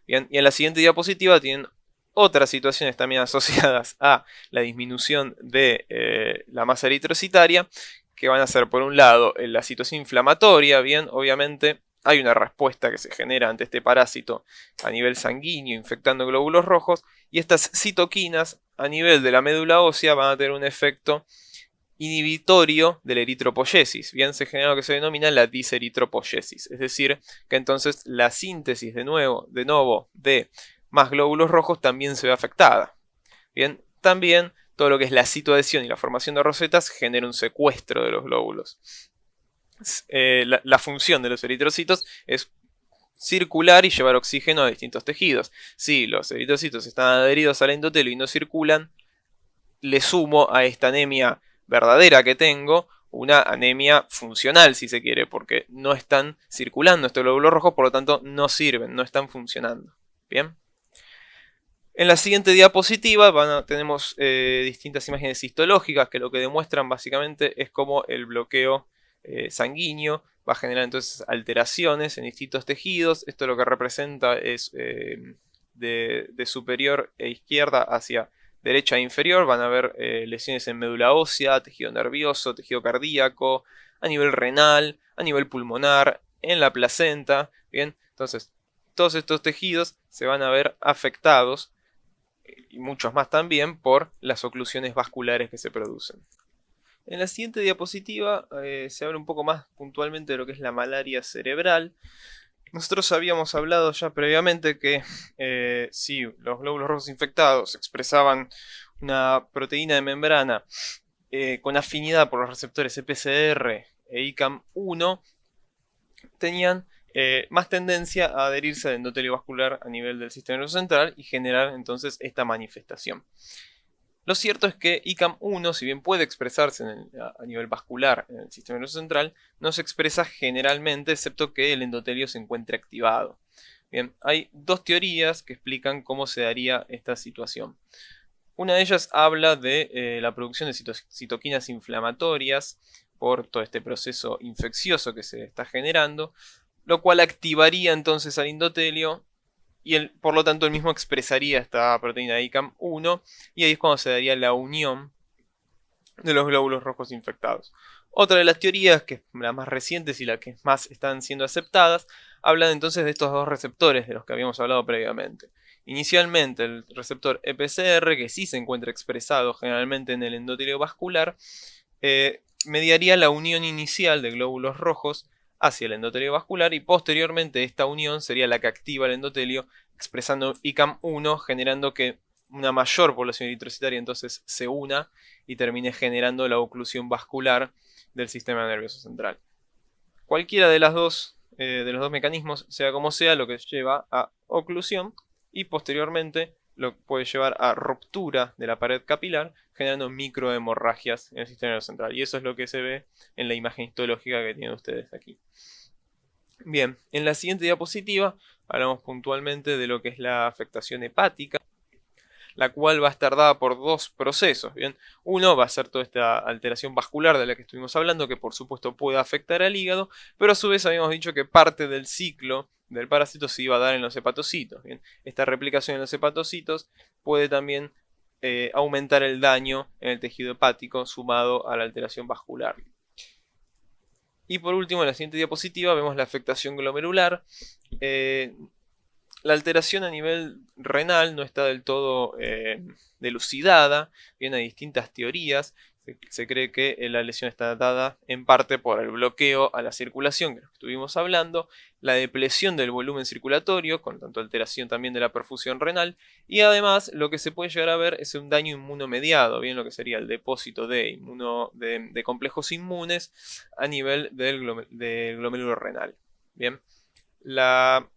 Bien, y en la siguiente diapositiva tienen otras situaciones también asociadas a la disminución de la masa eritrocitaria, que van a ser por un lado la citosis inflamatoria. Bien, obviamente hay una respuesta que se genera ante este parásito a nivel sanguíneo infectando glóbulos rojos, y estas citoquinas a nivel de la médula ósea van a tener un efecto inhibitorio de la eritropoyesis. Bien, se genera lo que se denomina la diseritropoyesis, es decir, que entonces la síntesis de nuevo de más glóbulos rojos también se ve afectada. Bien, también todo lo que es la citoadhesión y la formación de rosetas genera un secuestro de los glóbulos. La función de los eritrocitos es circular y llevar oxígeno a distintos tejidos. Si los eritrocitos están adheridos al endotelio y no circulan, le sumo a esta anemia verdadera que tengo una anemia funcional, si se quiere, porque no están circulando estos glóbulos rojos, por lo tanto no sirven, no están funcionando. Bien. En la siguiente diapositiva tenemos distintas imágenes histológicas que lo que demuestran básicamente es cómo el bloqueo sanguíneo va a generar entonces alteraciones en distintos tejidos. Esto lo que representa es de superior e izquierda hacia derecha e inferior. Van a haber lesiones en médula ósea, tejido nervioso, tejido cardíaco, a nivel renal, a nivel pulmonar, en la placenta. Bien, entonces todos estos tejidos se van a ver afectados, y muchos más también, por las oclusiones vasculares que se producen. En la siguiente diapositiva se habla un poco más puntualmente de lo que es la malaria cerebral. Nosotros habíamos hablado ya previamente que si los glóbulos rojos infectados expresaban una proteína de membrana con afinidad por los receptores EPCR e ICAM1, tenían más tendencia a adherirse al endotelio vascular a nivel del sistema nervioso central y generar entonces esta manifestación. Lo cierto es que ICAM1, si bien puede expresarse a nivel vascular en el sistema nervioso central, no se expresa generalmente, excepto que el endotelio se encuentre activado. Bien, hay dos teorías que explican cómo se daría esta situación. Una de ellas habla de la producción de citoquinas inflamatorias por todo este proceso infeccioso que se está generando, lo cual activaría entonces al endotelio y por lo tanto el mismo expresaría esta proteína de ICAM1 y ahí es cuando se daría la unión de los glóbulos rojos infectados. Otra de las teorías, que es la más reciente y la que más están siendo aceptadas, hablan entonces de estos dos receptores de los que habíamos hablado previamente. Inicialmente el receptor EPCR, que sí se encuentra expresado generalmente en el endotelio vascular, mediaría la unión inicial de glóbulos rojos hacia el endotelio vascular y posteriormente esta unión sería la que activa el endotelio expresando ICAM1, generando que una mayor población eritrocitaria entonces se una y termine generando la oclusión vascular del sistema nervioso central. Cualquiera de los dos mecanismos, sea como sea, lo que lleva a oclusión y posteriormente lo puede llevar a ruptura de la pared capilar, generando microhemorragias en el sistema nervioso central. Y eso es lo que se ve en la imagen histológica que tienen ustedes aquí. Bien, en la siguiente diapositiva hablamos puntualmente de lo que es la afectación hepática, la cual va a estar dada por dos procesos. Bien, uno va a ser toda esta alteración vascular de la que estuvimos hablando, que por supuesto puede afectar al hígado, pero a su vez habíamos dicho que parte del ciclo del parásito se iba a dar en los hepatocitos. Bien, esta replicación en los hepatocitos puede también aumentar el daño en el tejido hepático sumado a la alteración vascular. Y por último, en la siguiente diapositiva vemos la afectación glomerular. La alteración a nivel renal no está del todo delucidada. Bien, hay distintas teorías. Se cree que la lesión está dada en parte por el bloqueo a la circulación, que estuvimos hablando, la depresión del volumen circulatorio, con tanto alteración también de la perfusión renal, y además lo que se puede llegar a ver es un daño inmunomediado, bien lo que sería el depósito de complejos inmunes a nivel del glomérulo renal. Bien, la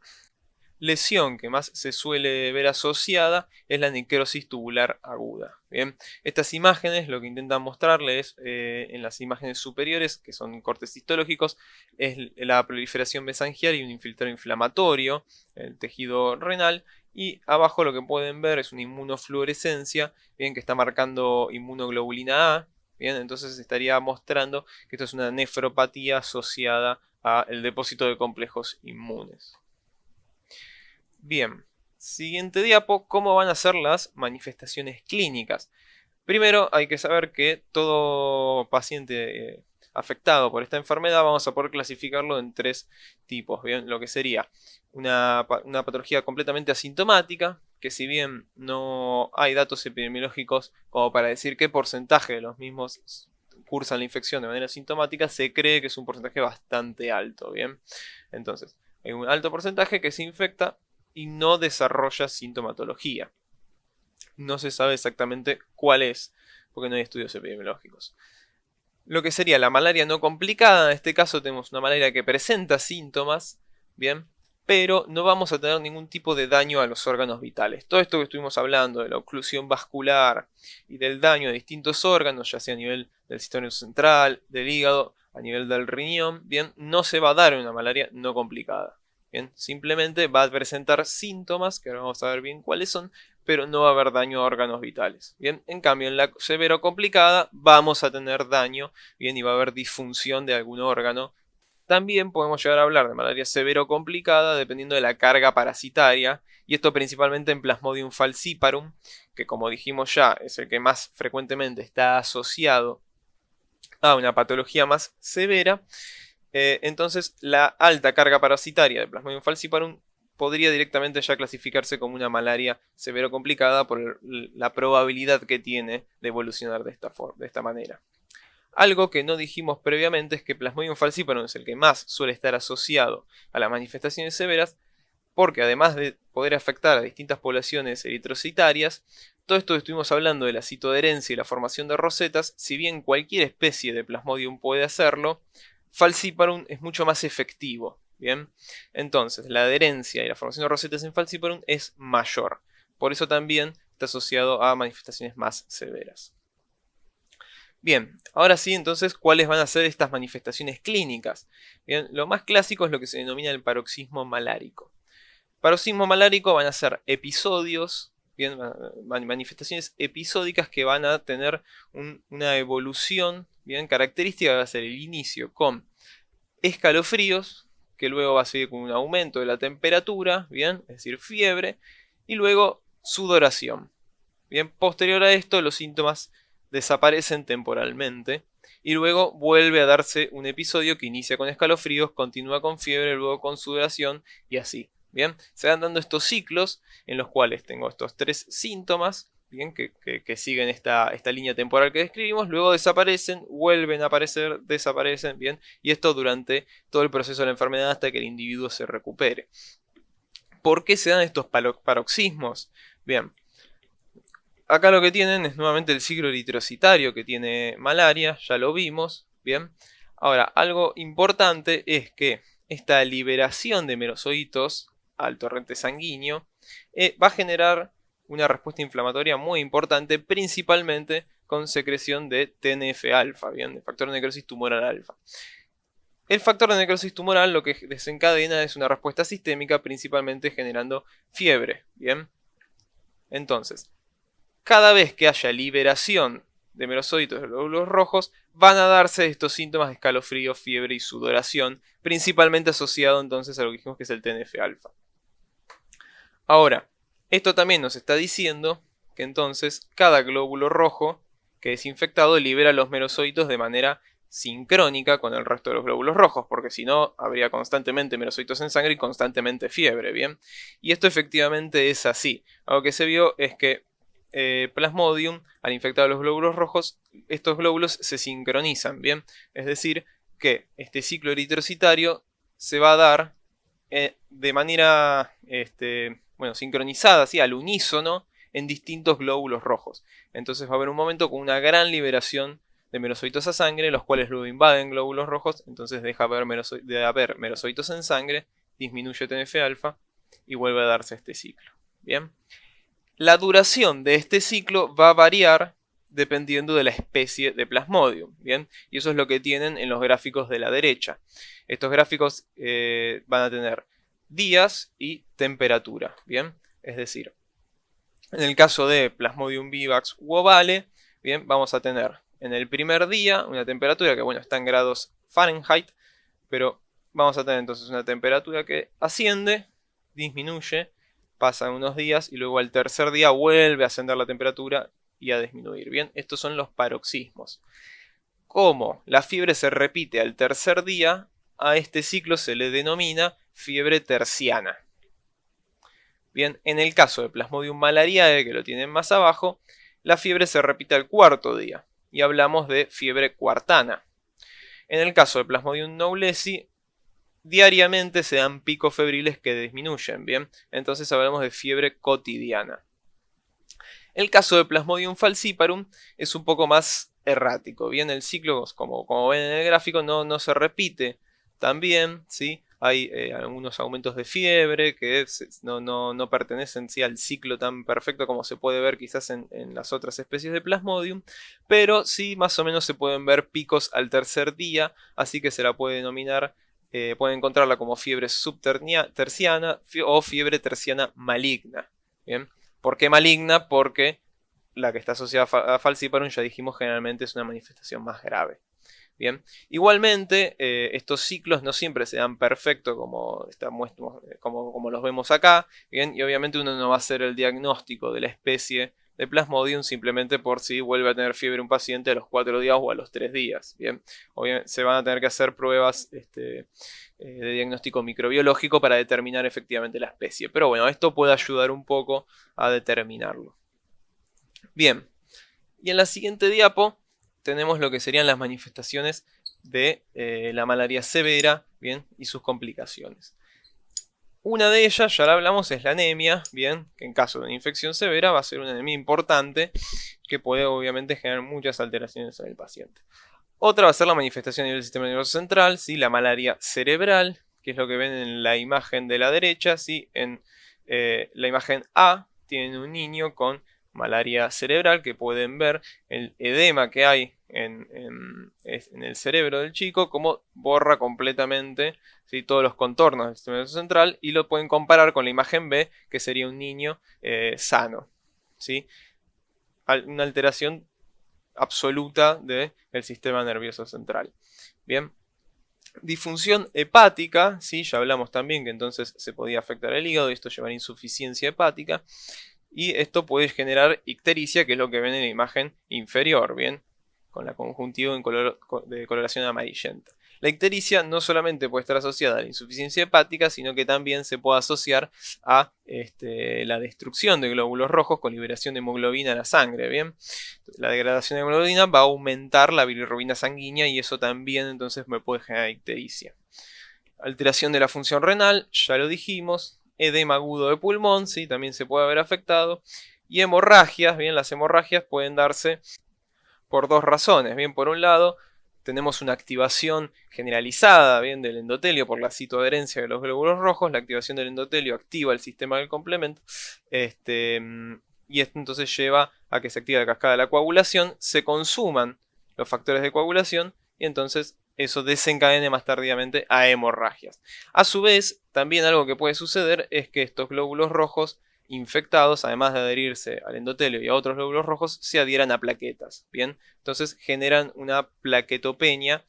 lesión que más se suele ver asociada es la necrosis tubular aguda. Bien, estas imágenes lo que intentan mostrarles en las imágenes superiores, que son cortes histológicos, es la proliferación mesangial y un infiltrado inflamatorio en el tejido renal. Y abajo lo que pueden ver es una inmunofluorescencia, bien, que está marcando inmunoglobulina A. Bien, entonces estaría mostrando que esto es una nefropatía asociada al depósito de complejos inmunes. Bien, siguiente diapo, ¿cómo van a ser las manifestaciones clínicas? Primero hay que saber que todo paciente afectado por esta enfermedad vamos a poder clasificarlo en 3 tipos. Bien, lo que sería una patología completamente asintomática, que si bien no hay datos epidemiológicos como para decir qué porcentaje de los mismos cursan la infección de manera asintomática, se cree que es un porcentaje bastante alto. Bien, entonces hay un alto porcentaje que se infecta y no desarrolla sintomatología. No se sabe exactamente cuál es, porque no hay estudios epidemiológicos. Lo que sería la malaria no complicada, en este caso tenemos una malaria que presenta síntomas, bien, pero no vamos a tener ningún tipo de daño a los órganos vitales. Todo esto que estuvimos hablando de la oclusión vascular y del daño a distintos órganos, ya sea a nivel del sistema nervioso central, del hígado, a nivel del riñón, bien, no se va a dar en una malaria no complicada. Bien, simplemente va a presentar síntomas, que ahora vamos a ver bien cuáles son, pero no va a haber daño a órganos vitales. Bien, en cambio en la severo complicada vamos a tener daño, bien, y va a haber disfunción de algún órgano. También podemos llegar a hablar de malaria severo complicada dependiendo de la carga parasitaria, y esto principalmente en Plasmodium falciparum, que como dijimos ya es el que más frecuentemente está asociado a una patología más severa. Entonces la alta carga parasitaria de Plasmodium falciparum podría directamente ya clasificarse como una malaria severo complicada por la probabilidad que tiene de evolucionar de esta manera. Algo que no dijimos previamente es que Plasmodium falciparum es el que más suele estar asociado a las manifestaciones severas, porque además de poder afectar a distintas poblaciones eritrocitarias, todo esto que estuvimos hablando de la citoadherencia y la formación de rosetas, si bien cualquier especie de Plasmodium puede hacerlo, Falciparum es mucho más efectivo. Bien, entonces la adherencia y la formación de rosetas en Falciparum es mayor. Por eso también está asociado a manifestaciones más severas. Bien, ahora sí, entonces, ¿cuáles van a ser estas manifestaciones clínicas? Bien, lo más clásico es lo que se denomina el paroxismo malárico. Paroxismo malárico van a ser episodios, bien, manifestaciones episódicas que van a tener una evolución bien característica. Va a ser el inicio con escalofríos, que luego va a seguir con un aumento de la temperatura, bien, es decir, fiebre, y luego sudoración. Bien, posterior a esto los síntomas desaparecen temporalmente y luego vuelve a darse un episodio que inicia con escalofríos, continúa con fiebre, luego con sudoración y así. Bien, se van dando estos ciclos en los cuales tengo estos 3 síntomas, bien, que siguen esta línea temporal que describimos, luego desaparecen, vuelven a aparecer, desaparecen, bien, y esto durante todo el proceso de la enfermedad hasta que el individuo se recupere. ¿Por qué se dan estos paroxismos? Bien, acá lo que tienen es nuevamente el ciclo eritrocitario que tiene malaria, ya lo vimos, bien. Ahora, algo importante es que esta liberación de merosocitos al torrente sanguíneo va a generar una respuesta inflamatoria muy importante, principalmente con secreción de TNF-alfa, bien, de factor de necrosis tumoral alfa. El factor de necrosis tumoral lo que desencadena es una respuesta sistémica, principalmente generando fiebre, bien. Entonces, cada vez que haya liberación de merosocitos de los glóbulos rojos, van a darse estos síntomas de escalofrío, fiebre y sudoración, principalmente asociado entonces a lo que dijimos que es el TNF-alfa. Ahora, esto también nos está diciendo que entonces cada glóbulo rojo que es infectado libera los merosocitos de manera sincrónica con el resto de los glóbulos rojos, porque si no habría constantemente merosocitos en sangre y constantemente fiebre, ¿bien? Y esto efectivamente es así. Algo que se vio es que Plasmodium, al infectar los glóbulos rojos, estos glóbulos se sincronizan, ¿bien? Es decir, que este ciclo eritrocitario se va a dar de manera sincronizada, ¿sí? Al unísono, en distintos glóbulos rojos. Entonces va a haber un momento con una gran liberación de merocitos a sangre, los cuales luego invaden glóbulos rojos, entonces deja de haber merocitos en sangre, disminuye TNF-alfa y vuelve a darse este ciclo. Bien. La duración de este ciclo va a variar dependiendo de la especie de Plasmodium, ¿bien? Y eso es lo que tienen en los gráficos de la derecha. Estos gráficos van a tener días y temperatura, ¿bien? Es decir, en el caso de Plasmodium vivax u ovale, bien, vamos a tener en el primer día una temperatura que, bueno, está en grados Fahrenheit, pero vamos a tener entonces una temperatura que asciende, disminuye, pasan unos días y luego al tercer día vuelve a ascender la temperatura y a disminuir. Bien, estos son los paroxismos. Como la fiebre se repite al tercer día, a este ciclo se le denomina fiebre terciana. Bien, en el caso de Plasmodium malariae, que lo tienen más abajo, la fiebre se repite al cuarto día y hablamos de fiebre cuartana. En el caso de Plasmodium knowlesi, diariamente se dan picos febriles que disminuyen, ¿bien? Entonces hablamos de fiebre cotidiana. El caso de Plasmodium falciparum es un poco más errático, ¿bien? El ciclo, como ven en el gráfico, no se repite tan bien, ¿sí? Hay algunos aumentos de fiebre que no pertenecen, ¿sí?, al ciclo tan perfecto como se puede ver quizás en las otras especies de Plasmodium, pero sí más o menos se pueden ver picos al tercer día, así que se la puede denominar, pueden encontrarla como fiebre subterciana o fiebre terciana maligna, ¿bien? ¿Por qué maligna? Porque la que está asociada a falciparum, ya dijimos, generalmente es una manifestación más grave. Bien. Igualmente, estos ciclos no siempre se dan perfecto como los vemos acá. Bien. Y obviamente uno no va a hacer el diagnóstico de la especie de Plasmodium simplemente por si vuelve a tener fiebre un paciente a los 4 días o a los 3 días. Bien. Obviamente, se van a tener que hacer pruebas de diagnóstico microbiológico para determinar efectivamente la especie. Pero bueno, esto puede ayudar un poco a determinarlo. Bien. Y en la siguiente diapo tenemos lo que serían las manifestaciones de la malaria severa, bien, y sus complicaciones. Una de ellas, ya la hablamos, es la anemia, bien, que en caso de una infección severa va a ser una anemia importante que puede obviamente generar muchas alteraciones en el paciente. Otra va a ser la manifestación a nivel del sistema nervioso central, ¿sí? La malaria cerebral, que es lo que ven en la imagen de la derecha, ¿sí? En la imagen A tienen un niño con malaria cerebral, que pueden ver el edema que hay en el cerebro del chico, como borra completamente, ¿sí?, todos los contornos del sistema nervioso central, y lo pueden comparar con la imagen B, que sería un niño sano, ¿sí? Una alteración absoluta del sistema nervioso central. Bien. Disfunción hepática, ¿sí? Ya hablamos también que entonces se podía afectar el hígado y esto lleva a insuficiencia hepática. Y esto puede generar ictericia, que es lo que ven en la imagen inferior, ¿bien? Con la conjuntiva de coloración amarillenta. La ictericia no solamente puede estar asociada a la insuficiencia hepática, sino que también se puede asociar a la destrucción de glóbulos rojos con liberación de hemoglobina en la sangre, ¿bien? La degradación de hemoglobina va a aumentar la bilirrubina sanguínea y eso también entonces me puede generar ictericia. Alteración de la función renal, ya lo dijimos. Edema agudo de pulmón, ¿sí?, también se puede haber afectado. Y hemorragias, bien, las hemorragias pueden darse por dos razones. Bien, por un lado, tenemos una activación generalizada, bien, del endotelio por la citoadherencia de los glóbulos rojos. La activación del endotelio activa el sistema del complemento. Y esto entonces lleva a que se active la cascada de la coagulación, se consuman los factores de coagulación y entonces eso desencadena más tardíamente a hemorragias. A su vez, también algo que puede suceder es que estos glóbulos rojos infectados, además de adherirse al endotelio y a otros glóbulos rojos, se adhieran a plaquetas, ¿bien? Entonces generan una plaquetopenia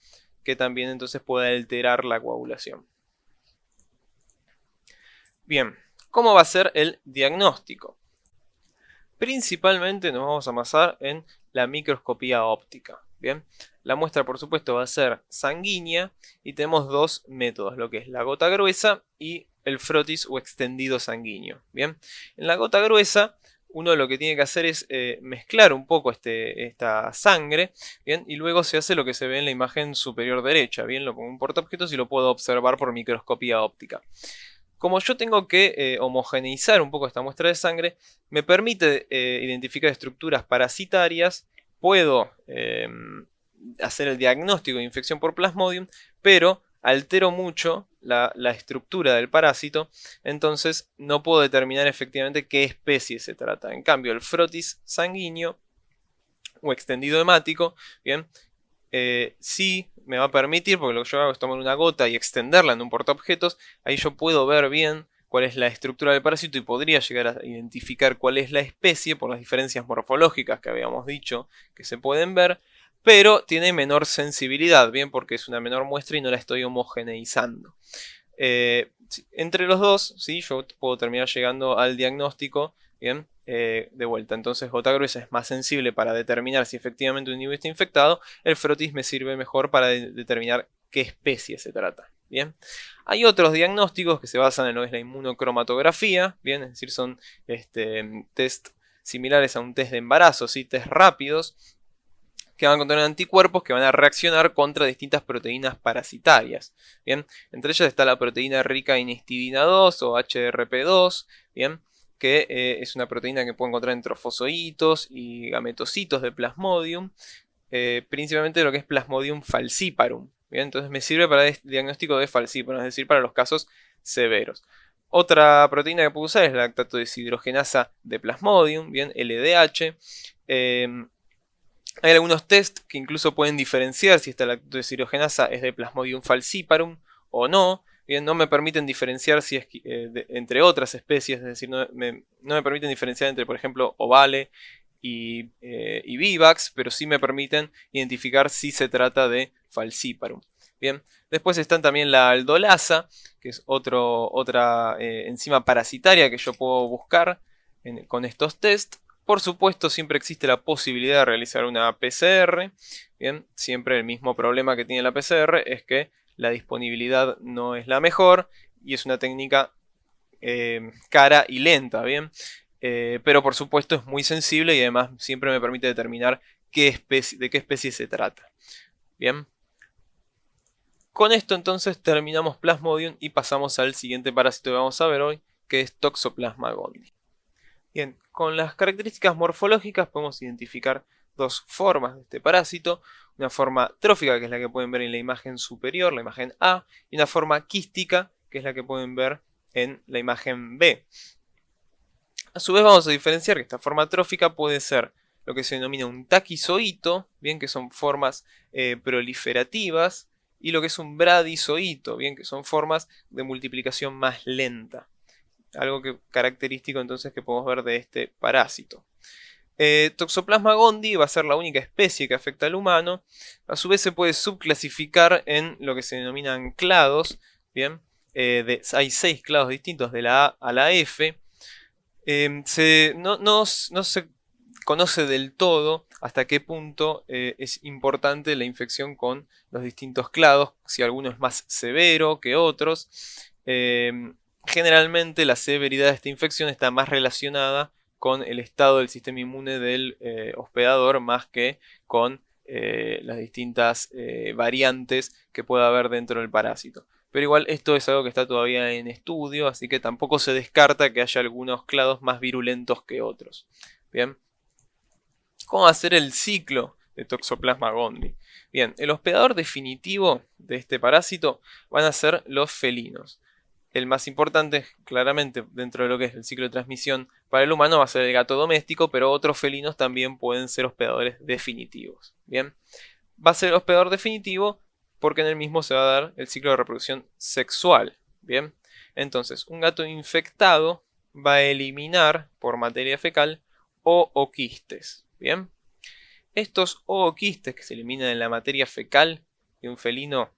que también entonces puede alterar la coagulación. Bien, ¿cómo va a ser el diagnóstico? Principalmente nos vamos a basar en la microscopía óptica, ¿bien? La muestra, por supuesto, va a ser sanguínea y tenemos dos métodos, lo que es la gota gruesa y el frotis o extendido sanguíneo, ¿bien? En la gota gruesa uno lo que tiene que hacer es mezclar un poco esta sangre, ¿bien? Y luego se hace lo que se ve en la imagen superior derecha, ¿bien? Lo pongo en portaobjetos y lo puedo observar por microscopía óptica. Como yo tengo que homogeneizar un poco esta muestra de sangre, me permite identificar estructuras parasitarias, puedo hacer el diagnóstico de infección por Plasmodium, pero altero mucho la estructura del parásito, entonces no puedo determinar efectivamente qué especie se trata. En cambio, el frotis sanguíneo o extendido hemático, bien, sí me va a permitir, porque lo que yo hago es tomar una gota y extenderla en un portaobjetos, ahí yo puedo ver bien cuál es la estructura del parásito y podría llegar a identificar cuál es la especie por las diferencias morfológicas que habíamos dicho que se pueden ver, pero tiene menor sensibilidad, bien, porque es una menor muestra y no la estoy homogeneizando. Entre los dos, ¿sí? Yo puedo terminar llegando al diagnóstico, bien, de vuelta. Entonces gota gruesa es más sensible para determinar si efectivamente un individuo está infectado. El frotis me sirve mejor para determinar qué especie se trata. Bien. Hay otros diagnósticos que se basan en lo que es la inmunocromatografía, bien, es decir, son test similares a un test de embarazo, ¿sí? Test rápidos que van a contener anticuerpos que van a reaccionar contra distintas proteínas parasitarias. Bien, entre ellas está la proteína rica en histidina 2 o HRP2, bien, que es una proteína que puede encontrar en trofozoitos y gametocitos de Plasmodium, principalmente lo que es Plasmodium falciparum. Bien, entonces me sirve para el diagnóstico de falciparum, es decir, para los casos severos. Otra proteína que puedo usar es la lactato deshidrogenasa de Plasmodium, bien, LDH. Hay algunos test que incluso pueden diferenciar si esta lactato deshidrogenasa es de Plasmodium falciparum o no. Bien, no me permiten diferenciar si es entre otras especies, es decir, no me permiten diferenciar entre, por ejemplo, Ovale y Vivax, pero sí me permiten identificar si se trata de falciparum. Bien, después están también la aldolasa, que es otra enzima parasitaria que yo puedo buscar con estos test. Por supuesto, siempre existe la posibilidad de realizar una PCR. Bien, siempre el mismo problema que tiene la PCR es que la disponibilidad no es la mejor y es una técnica cara y lenta, ¿bien? Pero por supuesto es muy sensible y además siempre me permite determinar de qué especie se trata. Bien. Con esto entonces terminamos Plasmodium y pasamos al siguiente parásito que vamos a ver hoy, que es Toxoplasma gondii. Bien, con las características morfológicas podemos identificar dos formas de este parásito. Una forma trófica, que es la que pueden ver en la imagen superior, la imagen A, y una forma quística, que es la que pueden ver en la imagen B. A su vez vamos a diferenciar que esta forma trófica puede ser lo que se denomina un taquizoito, bien, que son formas proliferativas, y lo que es un bradizoito, bien, que son formas de multiplicación más lenta. Algo característico entonces que podemos ver de este parásito. Toxoplasma gondii va a ser la única especie que afecta al humano. A su vez se puede subclasificar en lo que se denominan clados. Bien, hay 6 clados distintos de la A a la F. No se conoce del todo hasta qué punto es importante la infección con los distintos clados, si alguno es más severo que otros. Generalmente la severidad de esta infección está más relacionada con el estado del sistema inmune del hospedador más que con las distintas variantes que pueda haber dentro del parásito. Pero igual esto es algo que está todavía en estudio, así que tampoco se descarta que haya algunos clados más virulentos que otros. Bien. ¿Cómo va a ser el ciclo de Toxoplasma gondii? Bien, el hospedador definitivo de este parásito van a ser los felinos. El más importante, claramente, dentro de lo que es el ciclo de transmisión para el humano va a ser el gato doméstico, pero otros felinos también pueden ser hospedadores definitivos. Bien, va a ser el hospedador definitivo porque en el mismo se va a dar el ciclo de reproducción sexual. Bien, entonces un gato infectado va a eliminar por materia fecal ooquistes. Bien, estos ooquistes que se eliminan en la materia fecal de un felino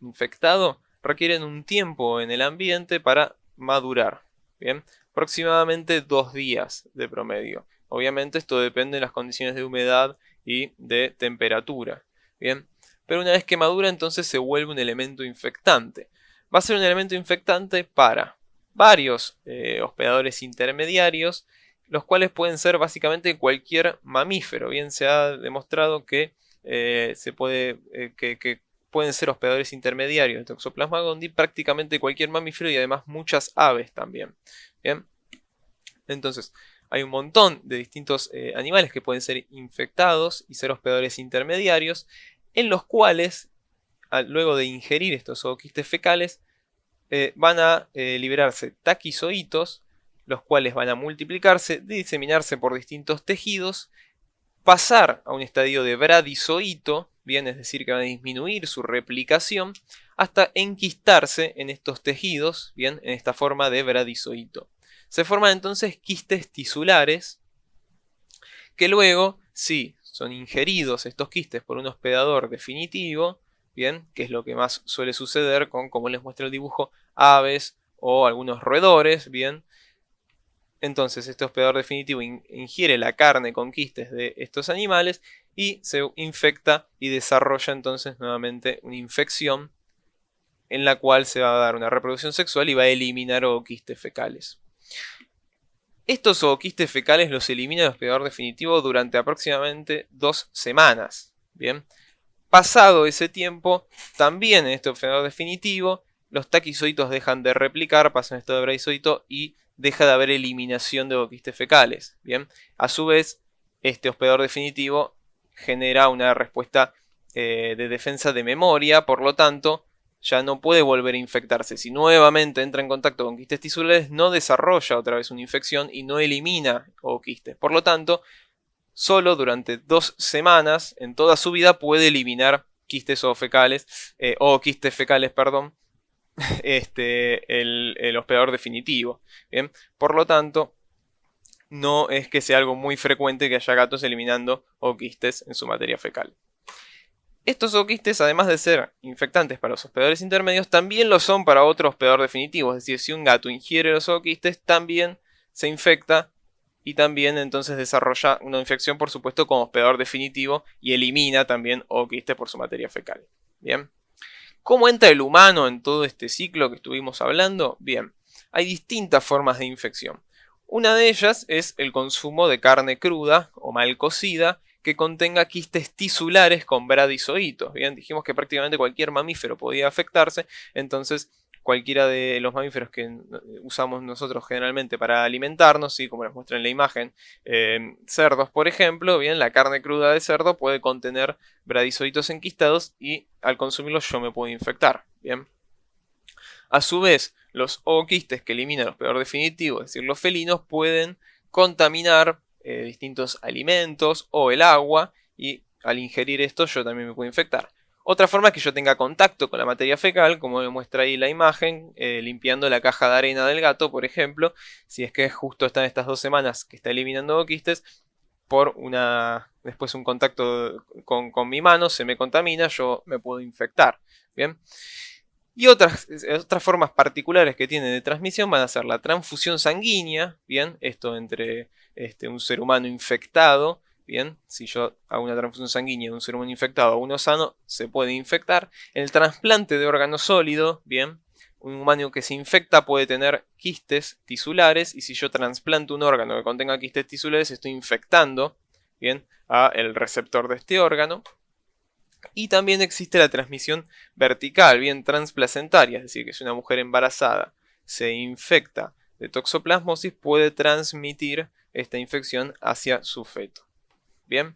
infectado requieren un tiempo en el ambiente para madurar. Bien, aproximadamente 2 días de promedio. Obviamente esto depende de las condiciones de humedad y de temperatura. Bien, pero una vez que madura entonces se vuelve un elemento infectante. Va a ser un elemento infectante para varios hospedadores intermediarios los cuales pueden ser básicamente cualquier mamífero. Bien, se ha demostrado que que pueden ser hospedadores intermediarios de Toxoplasma gondii prácticamente cualquier mamífero y además muchas aves también. Bien, entonces hay un montón de distintos animales que pueden ser infectados y ser hospedadores intermediarios, en los cuales, luego de ingerir estos zooquistes fecales, van a liberarse taquizoitos, los cuales van a multiplicarse, diseminarse por distintos tejidos, pasar a un estadio de bradizoito, bien, es decir, que van a disminuir su replicación, hasta enquistarse en estos tejidos, bien, en esta forma de bradizoito. Se forman entonces quistes tisulares, que luego, si son ingeridos estos quistes por un hospedador definitivo, bien, que es lo que más suele suceder con, como les muestra el dibujo, aves o algunos roedores, bien. Entonces este hospedador definitivo ingiere la carne con quistes de estos animales y se infecta y desarrolla entonces nuevamente una infección en la cual se va a dar una reproducción sexual y va a eliminar ooquistes fecales. Estos ooquistes fecales los elimina el hospedador definitivo durante aproximadamente 2 semanas. Bien. Pasado ese tiempo, también en este hospedador definitivo, los taquizoitos dejan de replicar, pasan a estado de bradizoito y deja de haber eliminación de ooquistes fecales. Bien. A su vez, este hospedador definitivo genera una respuesta de defensa de memoria, por lo tanto, ya no puede volver a infectarse. Si nuevamente entra en contacto con quistes tisulares, no desarrolla otra vez una infección y no elimina ooquistes. Por lo tanto, solo durante 2 semanas en toda su vida puede eliminar quistes o quistes fecales, perdón, el hospedador definitivo. Bien, por lo tanto, no es que sea algo muy frecuente que haya gatos eliminando ooquistes en su materia fecal. Estos ooquistes, además de ser infectantes para los hospedadores intermedios, también lo son para otro hospedador definitivo. Es decir, si un gato ingiere los ooquistes, también se infecta y también entonces desarrolla una infección, por supuesto, como hospedador definitivo y elimina también ooquistes por su materia fecal. Bien. ¿Cómo entra el humano en todo este ciclo que estuvimos hablando? Bien, hay distintas formas de infección. Una de ellas es el consumo de carne cruda o mal cocida que contenga quistes tisulares con bradizoitos. Bien, dijimos que prácticamente cualquier mamífero podía afectarse, entonces cualquiera de los mamíferos que usamos nosotros generalmente para alimentarnos, ¿sí? Como les muestra en la imagen, cerdos por ejemplo, bien, la carne cruda de cerdo puede contener bradizoitos enquistados y al consumirlos yo me puedo infectar. Bien. A su vez, los ooquistes que eliminan el hospedador definitivo, es decir, los felinos, pueden contaminar distintos alimentos o el agua y al ingerir esto yo también me puedo infectar. Otra forma es que yo tenga contacto con la materia fecal, como me muestra ahí la imagen, limpiando la caja de arena del gato, por ejemplo, si es que justo está en estas 2 semanas que está eliminando ooquistes, por después un contacto con mi mano se me contamina, yo me puedo infectar. Bien. Y otras formas particulares que tiene de transmisión van a ser la transfusión sanguínea, bien, esto entre un ser humano infectado, bien, si yo hago una transfusión sanguínea de un ser humano infectado a uno sano, se puede infectar. El trasplante de órgano sólido, bien, un humano que se infecta puede tener quistes tisulares y si yo trasplanto un órgano que contenga quistes tisulares, estoy infectando, bien, a el receptor de este órgano. Y también existe la transmisión vertical, bien transplacentaria, es decir, que si una mujer embarazada se infecta de toxoplasmosis, puede transmitir esta infección hacia su feto. Bien.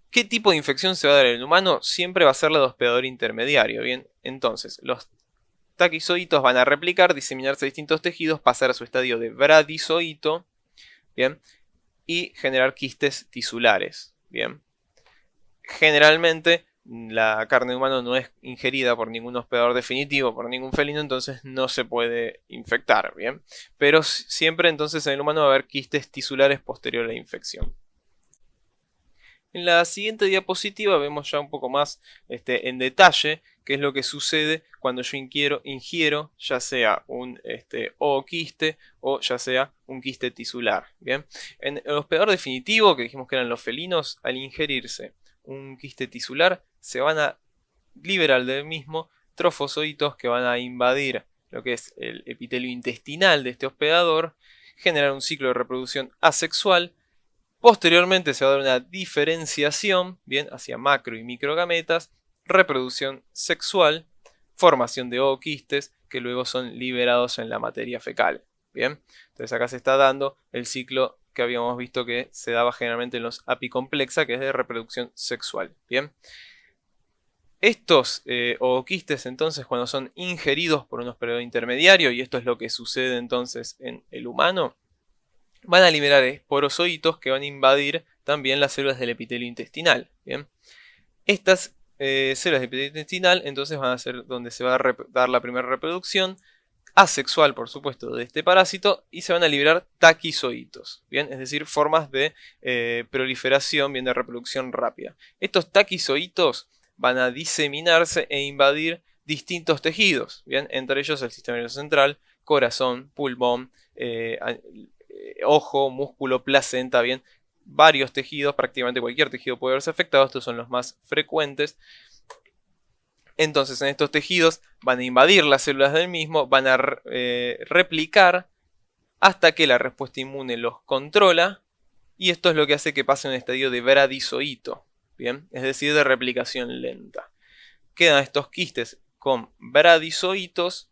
¿Qué tipo de infección se va a dar en el humano? Siempre va a ser la de hospedador intermediario. Bien, entonces los taquizoitos van a replicar, diseminarse a distintos tejidos, pasar a su estadio de bradizoito, bien, y generar quistes tisulares. Bien. Generalmente la carne de humano no es ingerida por ningún hospedador definitivo, por ningún felino, entonces no se puede infectar, ¿bien? Pero siempre entonces en el humano va a haber quistes tisulares posterior a la infección. En la siguiente diapositiva vemos ya un poco más en detalle qué es lo que sucede cuando yo ingiero ya sea un ooquiste o ya sea un quiste tisular. ¿Bien? En el hospedador definitivo, que dijimos que eran los felinos, al ingerirse un quiste tisular, se van a liberar del mismo trofozoitos que van a invadir lo que es el epitelio intestinal de este hospedador generar un ciclo de reproducción asexual. Posteriormente se va a dar una diferenciación, bien, hacia macro y microgametas, reproducción sexual, formación de ooquistes que luego son liberados en la materia fecal. Bien, entonces acá se está dando el ciclo que habíamos visto que se daba generalmente en los apicomplexa, que es de reproducción sexual. Bien, estos ooquistes entonces cuando son ingeridos por un hospedador intermediario, y esto es lo que sucede entonces en el humano, van a liberar esporozoitos que van a invadir también las células del epitelio intestinal. Bien, estas células del epitelio intestinal entonces van a ser donde se va a dar la primera reproducción asexual, por supuesto, de este parásito, y se van a liberar taquizoitos, bien, es decir, formas de proliferación, bien, de reproducción rápida. Estos taquizoitos van a diseminarse e invadir distintos tejidos, bien, entre ellos el sistema nervioso central, corazón, pulmón, ojo, músculo, placenta, bien, varios tejidos, prácticamente cualquier tejido puede verse afectado, estos son los más frecuentes. Entonces en estos tejidos van a invadir las células del mismo, van a replicar hasta que la respuesta inmune los controla, y esto es lo que hace que pase un estadio de bradizoito, ¿bien? Es decir, de replicación lenta. Quedan estos quistes con bradizoitos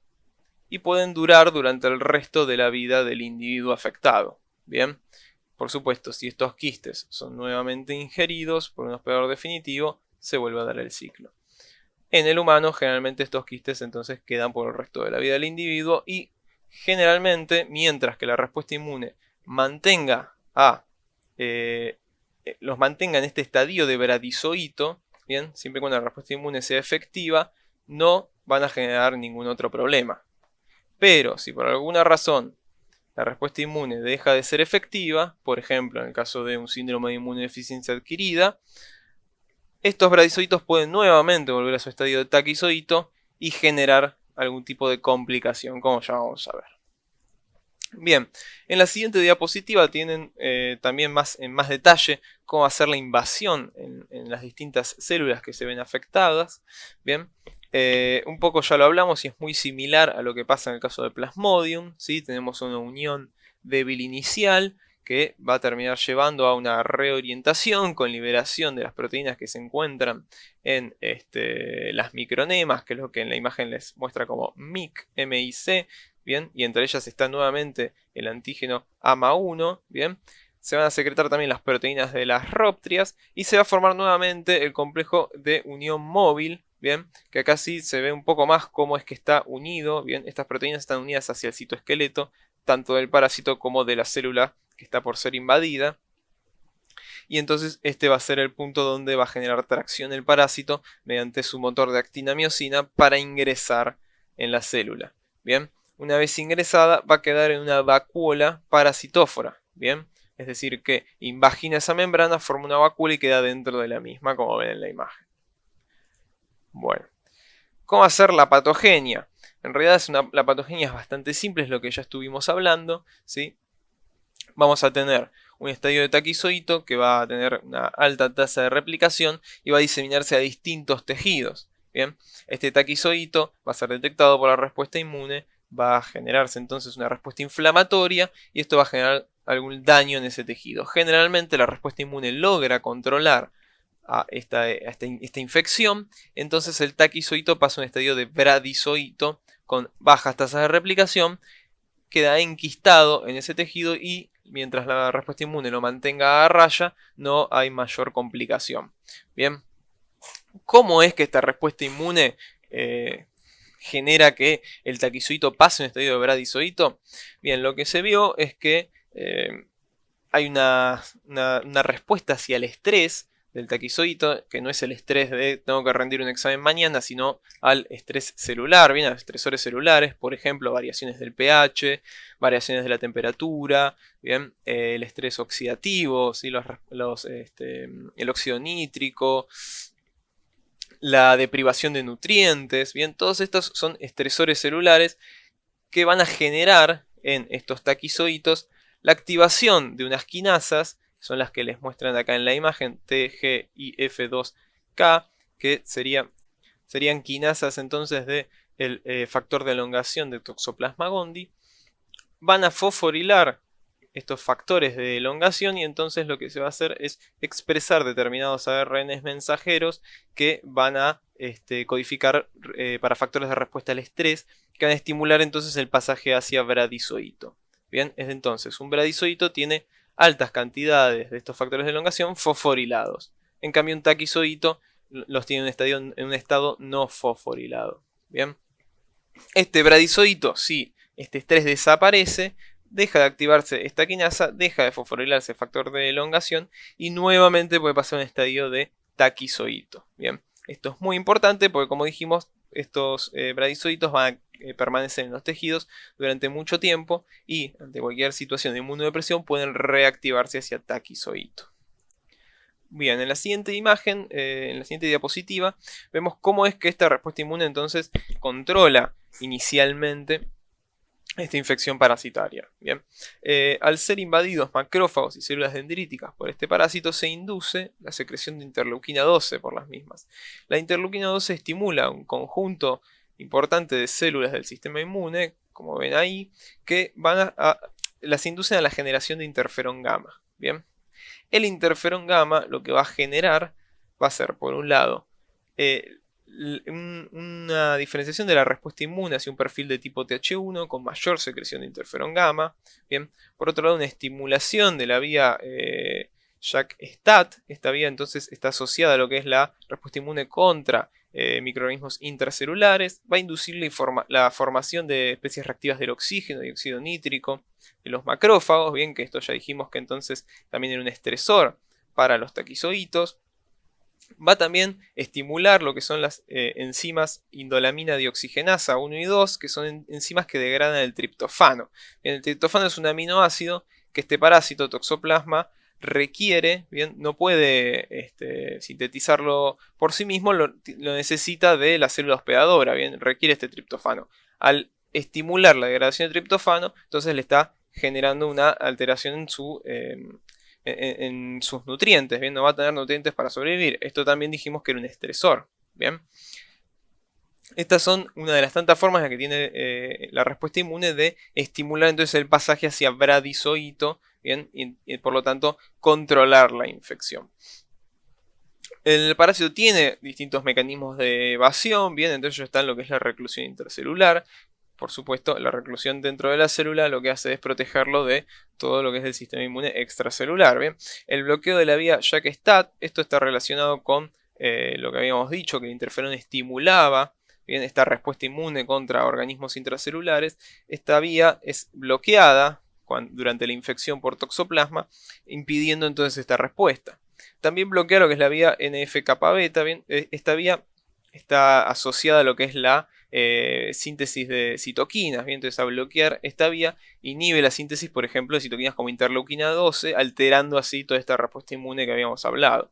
y pueden durar durante el resto de la vida del individuo afectado, ¿bien? Por supuesto, si estos quistes son nuevamente ingeridos por un hospedador definitivo, se vuelve a dar el ciclo. En el humano, generalmente estos quistes entonces quedan por el resto de la vida del individuo y generalmente, mientras que la respuesta inmune los mantenga en este estadio de bradizoito, bien, siempre y cuando la respuesta inmune sea efectiva, no van a generar ningún otro problema. Pero si por alguna razón la respuesta inmune deja de ser efectiva, por ejemplo en el caso de un síndrome de inmunodeficiencia adquirida, estos bradizoitos pueden nuevamente volver a su estadio de taquizoito y generar algún tipo de complicación, como ya vamos a ver. Bien, en la siguiente diapositiva tienen también en más detalle cómo hacer la invasión en las distintas células que se ven afectadas. Bien, un poco ya lo hablamos y es muy similar a lo que pasa en el caso de Plasmodium, ¿sí? Tenemos una unión débil inicial que va a terminar llevando a una reorientación con liberación de las proteínas que se encuentran en las micronemas, que es lo que en la imagen les muestra como MIC, MIC, bien, y entre ellas está nuevamente el antígeno AMA1, bien. Se van a secretar también las proteínas de las róptrias y se va a formar nuevamente el complejo de unión móvil, bien, que acá sí se ve un poco más cómo es que está unido, bien, estas proteínas están unidas hacia el citoesqueleto, tanto del parásito como de la célula que está por ser invadida, y entonces este va a ser el punto donde va a generar tracción el parásito mediante su motor de actina-miosina para ingresar en la célula. Bien, una vez ingresada va a quedar en una vacuola parasitófora, bien, es decir que invagina esa membrana, forma una vacuola y queda dentro de la misma, como ven en la imagen. Bueno, ¿cómo hacer la patogenia? En realidad la patogenia es bastante simple, es lo que ya estuvimos hablando, ¿sí? Vamos a tener un estadio de taquizoito que va a tener una alta tasa de replicación y va a diseminarse a distintos tejidos. Bien, este taquizoito va a ser detectado por la respuesta inmune, va a generarse entonces una respuesta inflamatoria y esto va a generar algún daño en ese tejido. Generalmente la respuesta inmune logra controlar a esta infección, entonces el taquizoito pasa a un estadio de bradizoito con bajas tasas de replicación, queda enquistado en ese tejido y mientras la respuesta inmune lo mantenga a raya, no hay mayor complicación. Bien, ¿cómo es que esta respuesta inmune genera que el taquizoito pase a un estadio de bradizoito? Bien, lo que se vio es que hay una respuesta hacia el estrés del taquizoito, que no es el estrés de tengo que rendir un examen mañana, sino al estrés celular, bien, a estresores celulares, por ejemplo, variaciones del pH, variaciones de la temperatura, bien, el estrés oxidativo, ¿sí? El óxido nítrico, la deprivación de nutrientes, bien, todos estos son estresores celulares que van a generar en estos taquizoitos la activación de unas quinasas, son las que les muestran acá en la imagen, TGIF2K, que serían quinasas entonces del factor de elongación de Toxoplasma gondii. Van a fosforilar estos factores de elongación, y entonces lo que se va a hacer es expresar determinados ARNs mensajeros que van a codificar para factores de respuesta al estrés, que van a estimular entonces el pasaje hacia bradizoito. Bien, es entonces un bradizoito tiene altas cantidades de estos factores de elongación fosforilados. En cambio, un taquizoito los tiene en un estado no fosforilado. Bien, este bradizoito, si este estrés desaparece, deja de activarse esta quinasa, deja de fosforilarse el factor de elongación y nuevamente puede pasar a un estadio de taquizoito. Bien, esto es muy importante porque, como dijimos, estos bradizoitos van a permanecer en los tejidos durante mucho tiempo y ante cualquier situación de inmunodepresión pueden reactivarse hacia taquizoito. Bien, en la siguiente imagen, en la siguiente diapositiva, vemos cómo es que esta respuesta inmune entonces controla inicialmente esta infección parasitaria. Bien, al ser invadidos macrófagos y células dendríticas por este parásito, se induce la secreción de interleuquina 12 por las mismas. La interleuquina 12 estimula un conjunto importante de células del sistema inmune, como ven ahí, que las inducen a la generación de interferón gamma. Bien, el interferón gamma lo que va a generar va a ser, por un lado, una diferenciación de la respuesta inmune hacia un perfil de tipo Th1 con mayor secreción de interferón gamma. Bien, por otro lado, una estimulación de la vía JAK-STAT. Esta vía entonces está asociada a lo que es la respuesta inmune contra microorganismos intracelulares. Va a inducir la formación de especies reactivas del oxígeno, dióxido nítrico, de los macrófagos. Bien, que esto ya dijimos que entonces también era un estresor para los taquizoitos. Va también a estimular lo que son las enzimas indolamina dioxigenasa 1 y 2, que son enzimas que degradan el triptofano. Bien, el triptofano es un aminoácido que este parásito Toxoplasma requiere, bien, no puede sintetizarlo por sí mismo, lo necesita de la célula hospedadora, bien, requiere este triptofano. Al estimular la degradación de triptofano, entonces le está generando una alteración en sus nutrientes, bien, no va a tener nutrientes para sobrevivir. Esto también dijimos que era un estresor, bien. Estas son una de las tantas formas en las que tiene la respuesta inmune de estimular entonces el pasaje hacia bradizoito, bien, y por lo tanto controlar la infección. El parásito tiene distintos mecanismos de evasión, bien, entre ellos está lo que es la reclusión intercelular. Por supuesto, la reclusión dentro de la célula lo que hace es protegerlo de todo lo que es el sistema inmune extracelular. ¿Bien? El bloqueo de la vía JAK-STAT, esto está relacionado con lo que habíamos dicho, que el interferón estimulaba, ¿bien?, esta respuesta inmune contra organismos intracelulares. Esta vía es bloqueada durante la infección por impidiendo entonces esta respuesta. También bloquea lo que es la vía NF-kappa-beta. ¿Bien? Esta vía está asociada a lo que es la síntesis de citoquinas. Bien, entonces a bloquear esta vía inhibe la síntesis, por ejemplo, de citoquinas como interleuquina 12, alterando así toda esta respuesta inmune que habíamos hablado.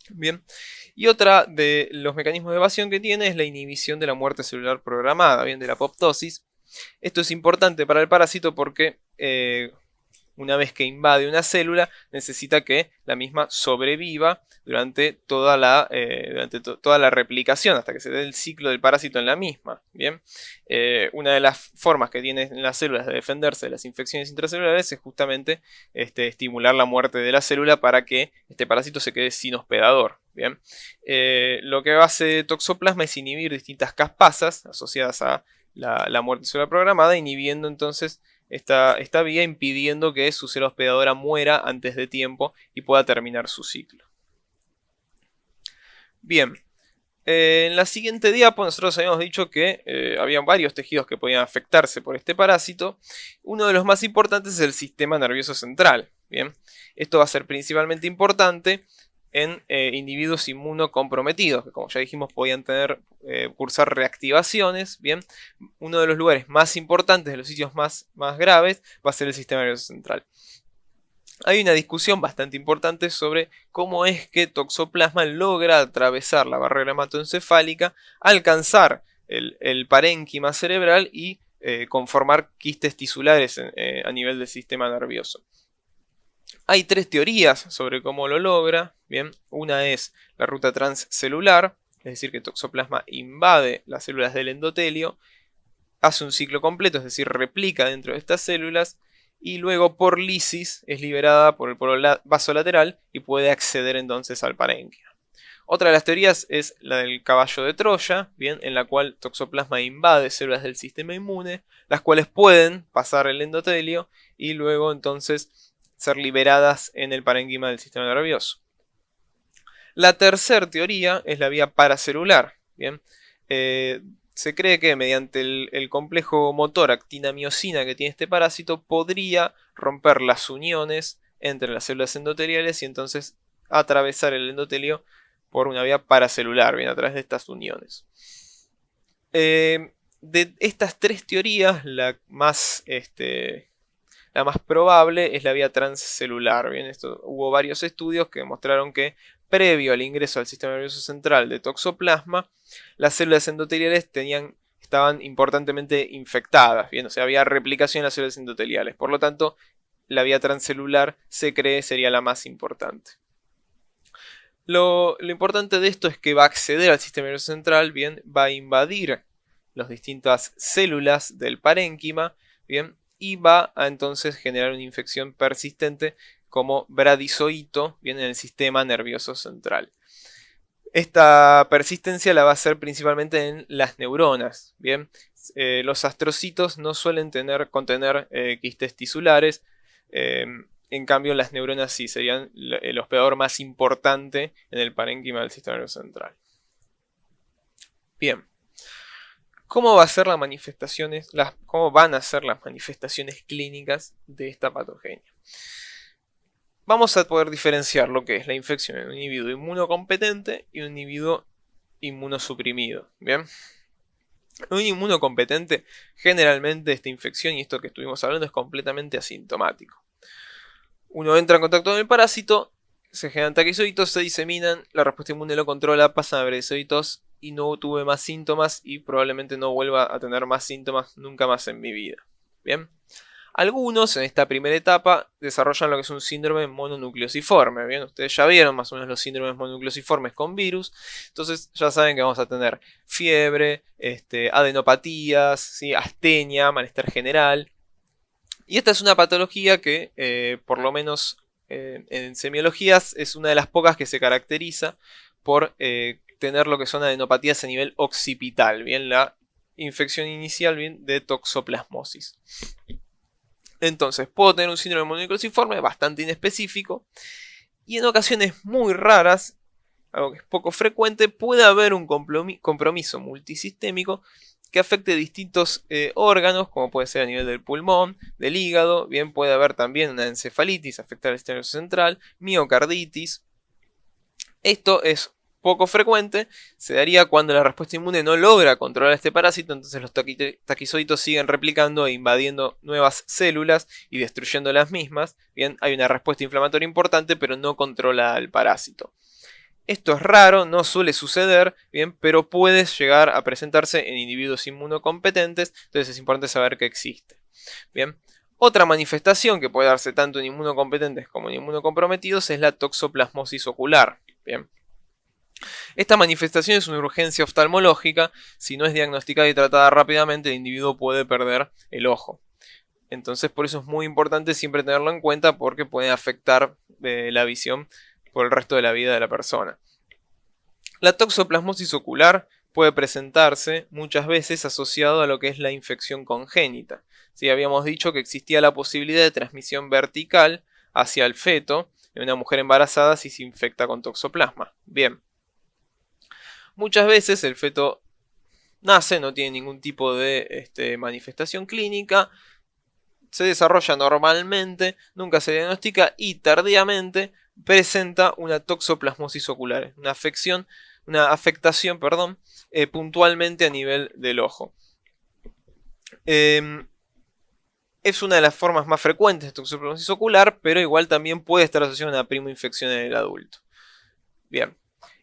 Bien, y otra de los mecanismos de evasión que tiene es la inhibición de la muerte celular programada, bien, de la apoptosis. Esto es importante para el parásito porque una vez que invade una célula, necesita que la misma sobreviva durante toda la replicación, hasta que se dé el ciclo del parásito en la misma. Bien, una de las formas que tienen las células de defenderse de las infecciones intracelulares es justamente estimular la muerte de la célula para que este parásito se quede sin hospedador. Bien, lo que hace Toxoplasma es inhibir distintas caspasas asociadas a la muerte celular programada, inhibiendo entonces esta vía, impidiendo que su célula hospedadora muera antes de tiempo y pueda terminar su ciclo. Bien, en la siguiente diapo nosotros habíamos dicho que había varios tejidos que podían afectarse por este parásito. Uno de los más importantes es el sistema nervioso central. Bien, esto va a ser principalmente importante en individuos inmunocomprometidos, que como ya dijimos podían cursar reactivaciones. Bien, uno de los lugares más importantes, de los sitios más graves, va a ser el sistema nervioso central. Hay una discusión bastante importante sobre cómo es que Toxoplasma logra atravesar la barrera hematoencefálica, alcanzar el parénquima cerebral y conformar quistes tisulares a nivel del sistema nervioso. Hay tres teorías sobre cómo lo logra. Bien, una es la ruta transcelular, es decir, que Toxoplasma invade las células del endotelio, hace un ciclo completo, es decir, replica dentro de estas células y luego por lisis es liberada por el polo vasolateral y puede acceder entonces al parénquima. Otra de las teorías es la del caballo de Troya, bien, en la cual toxoplasma invade células del sistema inmune, las cuales pueden pasar el endotelio y luego entonces ser liberadas en el parénquima del sistema nervioso. La tercera teoría es la vía paracelular, bien. Se cree que mediante el complejo motor actina-miosina que tiene este parásito podría romper las uniones entre las células endoteliales y entonces atravesar el endotelio por una vía paracelular, bien, a través de estas uniones. De estas tres teorías, la más probable es la vía transcelular. Bien, hubo varios estudios que demostraron que previo al ingreso al sistema nervioso central de toxoplasma, las células endoteliales estaban importantemente infectadas. Bien, o sea, había replicación en las células endoteliales. Por lo tanto, la vía transcelular se cree sería la más importante. Lo importante de esto es que va a acceder al sistema nervioso central, bien, va a invadir las distintas células del parénquima, bien, y va a entonces generar una infección persistente como bradizoito, bien, en el sistema nervioso central. Esta persistencia la va a hacer principalmente en las neuronas, bien. Los astrocitos no suelen contener quistes tisulares. En cambio, las neuronas sí serían el hospedador más importante en el parénquima del sistema nervioso central. Bien. ¿Cómo van a ser las manifestaciones clínicas de esta patogenia? Vamos a poder diferenciar lo que es la infección en un individuo inmunocompetente y un individuo inmunosuprimido. Bien. Un inmunocompetente, generalmente esta infección y esto que estuvimos hablando es completamente asintomático. Uno entra en contacto con el parásito, se generan taquizoitos, se diseminan, la respuesta inmune lo controla, pasan a bradizoitos y no tuve más síntomas y probablemente no vuelva a tener más síntomas nunca más en mi vida. Bien. Algunos en esta primera etapa desarrollan lo que es un síndrome mononucleosiforme. Bien, ustedes ya vieron más o menos los síndromes mononucleosiformes con virus. Entonces ya saben que vamos a tener fiebre, adenopatías, ¿sí? Astenia, malestar general. Y esta es una patología que, por lo menos en semiologías, es una de las pocas que se caracteriza por tener lo que son adenopatías a nivel occipital. Bien, la infección inicial, bien, de toxoplasmosis. Entonces, puedo tener un síndrome mononucleosiforme bastante inespecífico y en ocasiones muy raras, algo que es poco frecuente, puede haber un compromiso multisistémico que afecte distintos órganos, como puede ser a nivel del pulmón, del hígado, bien puede haber también una encefalitis, afectar el sistema nervioso central, miocarditis. Esto es poco frecuente, se daría cuando la respuesta inmune no logra controlar este parásito, entonces los taquizoitos siguen replicando e invadiendo nuevas células y destruyendo las mismas. Bien, hay una respuesta inflamatoria importante, pero no controla al parásito. Esto es raro, no suele suceder, bien, pero puede llegar a presentarse en individuos inmunocompetentes, entonces es importante saber que existe. Bien. Otra manifestación que puede darse tanto en inmunocompetentes como en inmunocomprometidos es la toxoplasmosis ocular. Bien. Esta manifestación es una urgencia oftalmológica. Si no es diagnosticada y tratada rápidamente, el individuo puede perder el ojo. Entonces, por eso es muy importante siempre tenerlo en cuenta porque puede afectar la visión por el resto de la vida de la persona. La toxoplasmosis ocular puede presentarse muchas veces asociado a lo que es la infección congénita. Sí, habíamos dicho que existía la posibilidad de transmisión vertical hacia el feto en una mujer embarazada si se infecta con toxoplasma. Bien. Muchas veces el feto nace, no tiene ningún tipo de manifestación clínica, se desarrolla normalmente, nunca se diagnostica y tardíamente presenta una toxoplasmosis ocular, una afectación, puntualmente a nivel del ojo. Es una de las formas más frecuentes de toxoplasmosis ocular, pero igual también puede estar asociada a una primoinfección en el adulto. Bien.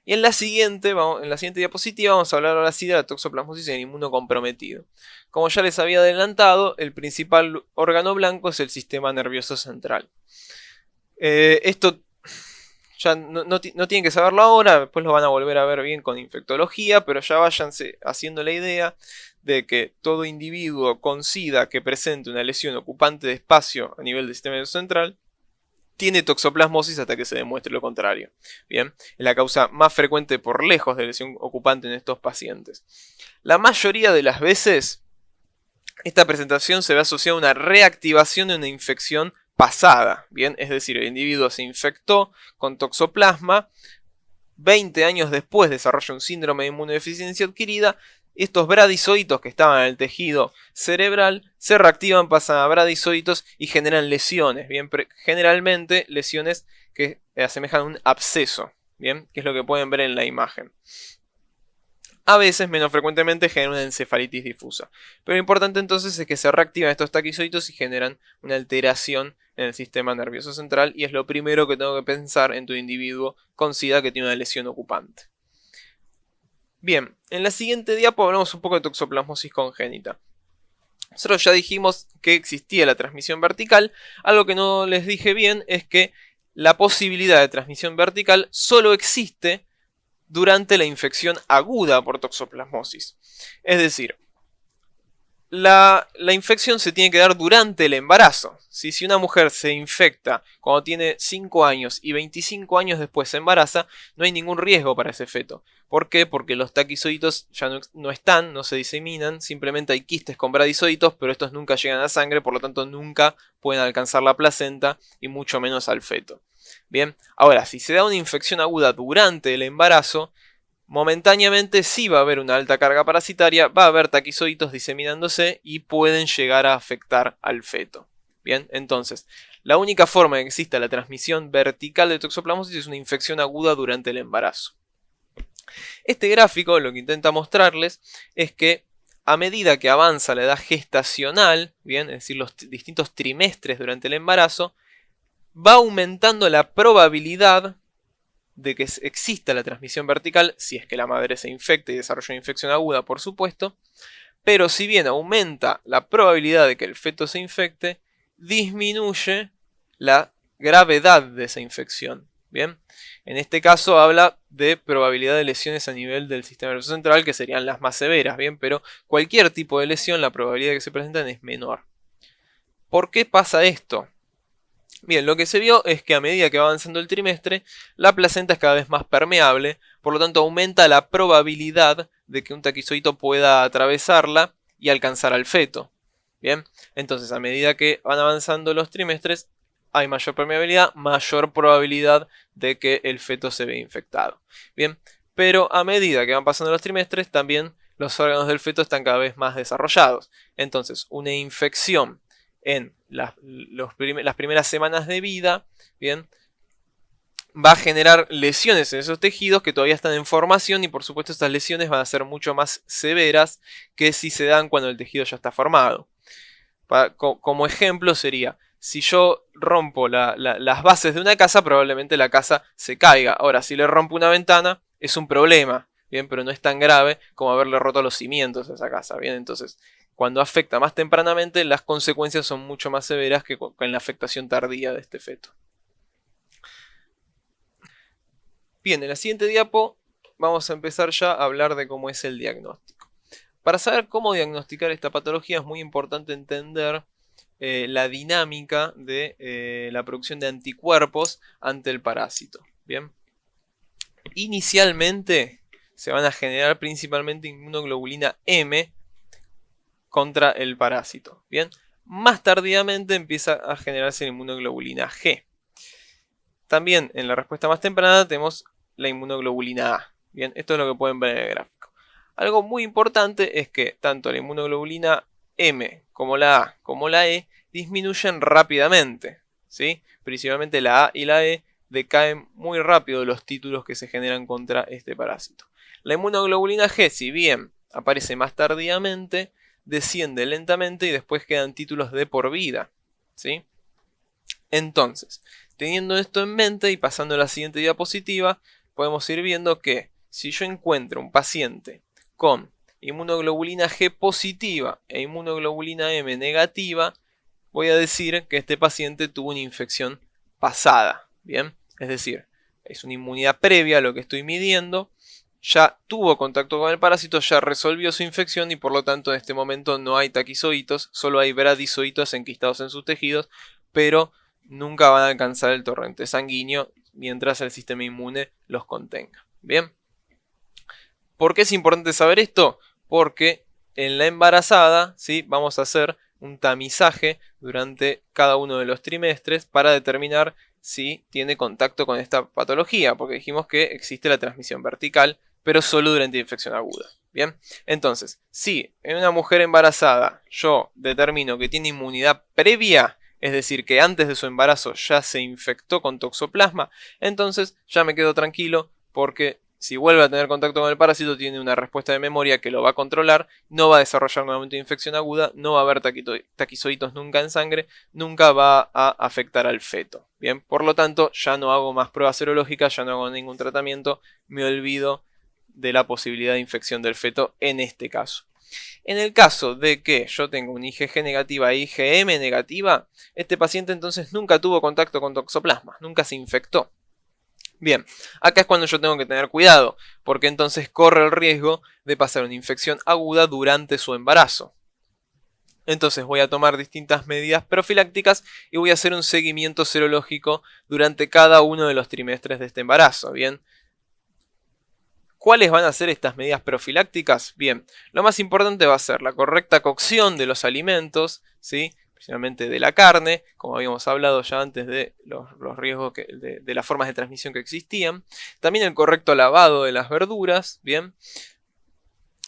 Y en la siguiente diapositiva vamos a hablar ahora sí de la toxoplasmosis en inmunocomprometido. Como ya les había adelantado, el principal órgano blanco es el sistema nervioso central. Esto ya no tienen que saberlo ahora, después lo van a volver a ver bien con infectología, pero ya váyanse haciendo la idea de que todo individuo con SIDA que presente una lesión ocupante de espacio a nivel del sistema nervioso central tiene toxoplasmosis hasta que se demuestre lo contrario. Bien, es la causa más frecuente por lejos de lesión ocupante en estos pacientes. La mayoría de las veces, esta presentación se ve asociada a una reactivación de una infección pasada. Bien, es decir, el individuo se infectó con toxoplasma, 20 años después desarrolla un síndrome de inmunodeficiencia adquirida. Estos bradizoitos que estaban en el tejido cerebral se reactivan, pasan a bradizoitos y generan lesiones. Bien, generalmente lesiones que asemejan a un absceso. Bien, que es lo que pueden ver en la imagen. A veces, menos frecuentemente, generan una encefalitis difusa. Pero lo importante entonces es que se reactivan estos taquizoitos y generan una alteración en el sistema nervioso central. Y es lo primero que tengo que pensar en tu individuo con SIDA que tiene una lesión ocupante. Bien, en la siguiente diapo hablamos un poco de toxoplasmosis congénita. Nosotros ya dijimos que existía la transmisión vertical. Algo que no les dije bien es que la posibilidad de transmisión vertical solo existe durante la infección aguda por toxoplasmosis. Es decir, la infección se tiene que dar durante el embarazo. ¿Sí? Si una mujer se infecta cuando tiene 5 años y 25 años después se embaraza, no hay ningún riesgo para ese feto. ¿Por qué? Porque los taquizoitos ya no están, no se diseminan, simplemente hay quistes con bradizoitos, pero estos nunca llegan a sangre, por lo tanto nunca pueden alcanzar la placenta y mucho menos al feto. Bien, ahora, si se da una infección aguda durante el embarazo, momentáneamente sí va a haber una alta carga parasitaria, va a haber taquizoitos diseminándose y pueden llegar a afectar al feto. Bien, entonces, la única forma de que exista la transmisión vertical de toxoplasmosis es una infección aguda durante el embarazo. Este gráfico lo que intenta mostrarles es que a medida que avanza la edad gestacional, bien, es decir, los distintos trimestres durante el embarazo, va aumentando la probabilidad de que exista la transmisión vertical, si es que la madre se infecta y desarrolla una infección aguda, por supuesto, pero si bien aumenta la probabilidad de que el feto se infecte, disminuye la gravedad de esa infección. Bien, en este caso habla de probabilidad de lesiones a nivel del sistema nervioso central, que serían las más severas, bien, pero cualquier tipo de lesión, la probabilidad de que se presenten es menor. ¿Por qué pasa esto? Bien, lo que se vio es que a medida que va avanzando el trimestre, la placenta es cada vez más permeable, por lo tanto aumenta la probabilidad de que un taquizoito pueda atravesarla y alcanzar al feto. Bien, entonces a medida que van avanzando los trimestres, hay mayor permeabilidad, mayor probabilidad de que el feto se vea infectado. Bien, pero a medida que van pasando los trimestres, también los órganos del feto están cada vez más desarrollados. Entonces, una infección en las primeras semanas de vida, bien, va a generar lesiones en esos tejidos que todavía están en formación y por supuesto estas lesiones van a ser mucho más severas que si se dan cuando el tejido ya está formado. Como ejemplo sería, si yo rompo las bases de una casa, probablemente la casa se caiga. Ahora, si le rompo una ventana, es un problema, bien, pero no es tan grave como haberle roto los cimientos a esa casa, bien, entonces cuando afecta más tempranamente, las consecuencias son mucho más severas que con la afectación tardía de este feto. Bien, en la siguiente diapo vamos a empezar ya a hablar de cómo es el diagnóstico. Para saber cómo diagnosticar esta patología es muy importante entender la dinámica de la producción de anticuerpos ante el parásito. Bien, inicialmente se van a generar principalmente inmunoglobulina M contra el parásito. Bien, más tardíamente empieza a generarse la inmunoglobulina G. También en la respuesta más temprana tenemos la inmunoglobulina A. Bien, esto es lo que pueden ver en el gráfico. Algo muy importante es que tanto la inmunoglobulina M como la A como la E disminuyen rápidamente, ¿sí? Principalmente la A y la E decaen muy rápido los títulos que se generan contra este parásito. La inmunoglobulina G, si bien aparece más tardíamente, desciende lentamente y después quedan títulos de por vida, ¿sí? Entonces, teniendo esto en mente y pasando a la siguiente diapositiva, podemos ir viendo que si yo encuentro un paciente con inmunoglobulina G positiva e inmunoglobulina M negativa, voy a decir que este paciente tuvo una infección pasada, ¿bien? Es decir, es una inmunidad previa a lo que estoy midiendo ya tuvo contacto con el parásito, ya resolvió su infección y por lo tanto en este momento no hay taquizoitos, solo hay bradizoitos enquistados en sus tejidos, pero nunca van a alcanzar el torrente sanguíneo mientras el sistema inmune los contenga. Bien. ¿Por qué es importante saber esto? Porque en la embarazada, ¿sí?, vamos a hacer un tamizaje durante cada uno de los trimestres para determinar si tiene contacto con esta patología, porque dijimos que existe la transmisión vertical, pero solo durante infección aguda. Bien, entonces, si en una mujer embarazada yo determino que tiene inmunidad previa, es decir, que antes de su embarazo ya se infectó con toxoplasma, entonces ya me quedo tranquilo porque si vuelve a tener contacto con el parásito tiene una respuesta de memoria que lo va a controlar, no va a desarrollar nuevamente infección aguda, no va a haber taquizoitos nunca en sangre, nunca va a afectar al feto. Bien, por lo tanto ya no hago más pruebas serológicas, ya no hago ningún tratamiento, me olvido de la posibilidad de infección del feto en este caso. En el caso de que yo tenga un IgG negativa e IgM negativa, este paciente entonces nunca tuvo contacto con toxoplasma, nunca se infectó. Bien, acá es cuando yo tengo que tener cuidado, porque entonces corre el riesgo de pasar una infección aguda durante su embarazo. Entonces voy a tomar distintas medidas profilácticas y voy a hacer un seguimiento serológico durante cada uno de los trimestres de este embarazo. Bien, ¿cuáles van a ser estas medidas profilácticas? Bien, lo más importante va a ser la correcta cocción de los alimentos, ¿sí?, principalmente de la carne, como habíamos hablado ya antes de los riesgos de las formas de transmisión que existían. También el correcto lavado de las verduras, bien.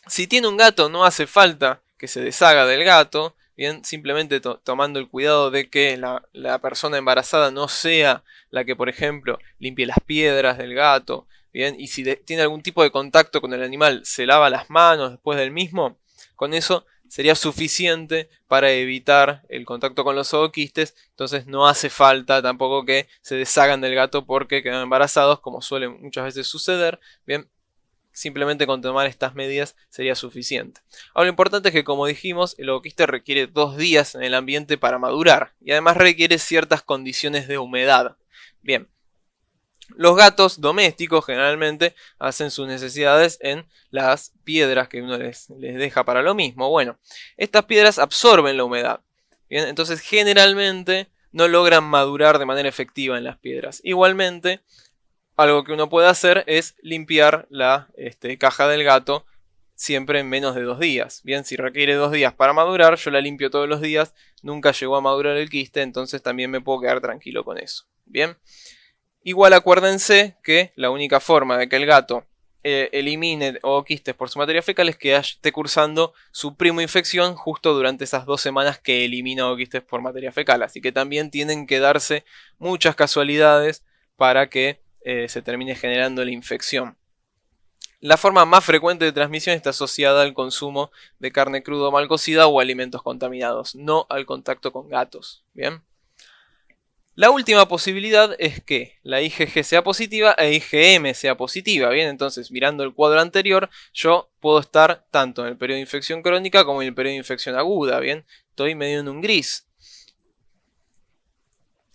Si tiene un gato no hace falta que se deshaga del gato, bien, simplemente tomando el cuidado de que la persona embarazada no sea la que, por ejemplo, limpie las piedras del gato, bien, y si tiene algún tipo de contacto con el animal, se lava las manos después del mismo, con eso sería suficiente para evitar el contacto con los zooquistes. Entonces no hace falta tampoco que se deshagan del gato porque quedan embarazados, como suele muchas veces suceder. Bien, simplemente con tomar estas medidas sería suficiente. Ahora lo importante es que, como dijimos, el ooquiste requiere 2 días en el ambiente para madurar y además requiere ciertas condiciones de humedad. Bien. Los gatos domésticos generalmente hacen sus necesidades en las piedras que uno les deja para lo mismo. Bueno, estas piedras absorben la humedad. Bien, entonces generalmente no logran madurar de manera efectiva en las piedras. Igualmente, algo que uno puede hacer es limpiar la caja del gato siempre en menos de 2 días. Bien, si requiere 2 días para madurar, yo la limpio todos los días. Nunca llegó a madurar el quiste, entonces también me puedo quedar tranquilo con eso. Bien. Igual acuérdense que la única forma de que el gato elimine ooquistes por su materia fecal es que esté cursando su primoinfección justo durante esas 2 semanas que elimina ooquistes por materia fecal. Así que también tienen que darse muchas casualidades para que se termine generando la infección. La forma más frecuente de transmisión está asociada al consumo de carne cruda o mal cocida o alimentos contaminados, no al contacto con gatos. Bien. La última posibilidad es que la IgG sea positiva e IgM sea positiva. Bien, entonces mirando el cuadro anterior, yo puedo estar tanto en el periodo de infección crónica como en el periodo de infección aguda. Bien, estoy medio en un gris.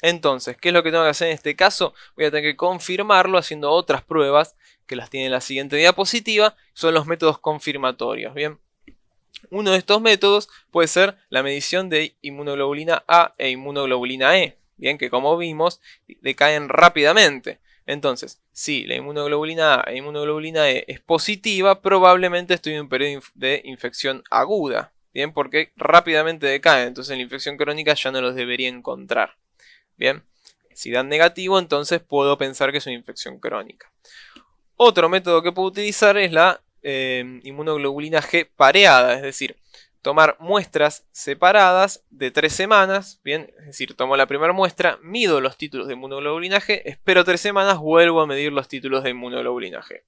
Entonces, ¿qué es lo que tengo que hacer en este caso? Voy a tener que confirmarlo haciendo otras pruebas que las tiene en la siguiente diapositiva. Son los métodos confirmatorios. Bien. Uno de estos métodos puede ser la medición de inmunoglobulina A e inmunoglobulina E. Bien, que como vimos, decaen rápidamente. Entonces, si la inmunoglobulina A e inmunoglobulina E es positiva, probablemente estoy en un periodo de infección aguda. Bien, porque rápidamente decaen. Entonces, en la infección crónica ya no los debería encontrar. Bien, si dan negativo, entonces puedo pensar que es una infección crónica. Otro método que puedo utilizar es la inmunoglobulina G pareada, es decir, tomar muestras separadas de 3 semanas, bien, es decir, tomo la primera muestra, mido los títulos de inmunoglobulina G, espero 3 semanas, vuelvo a medir los títulos de inmunoglobulina G.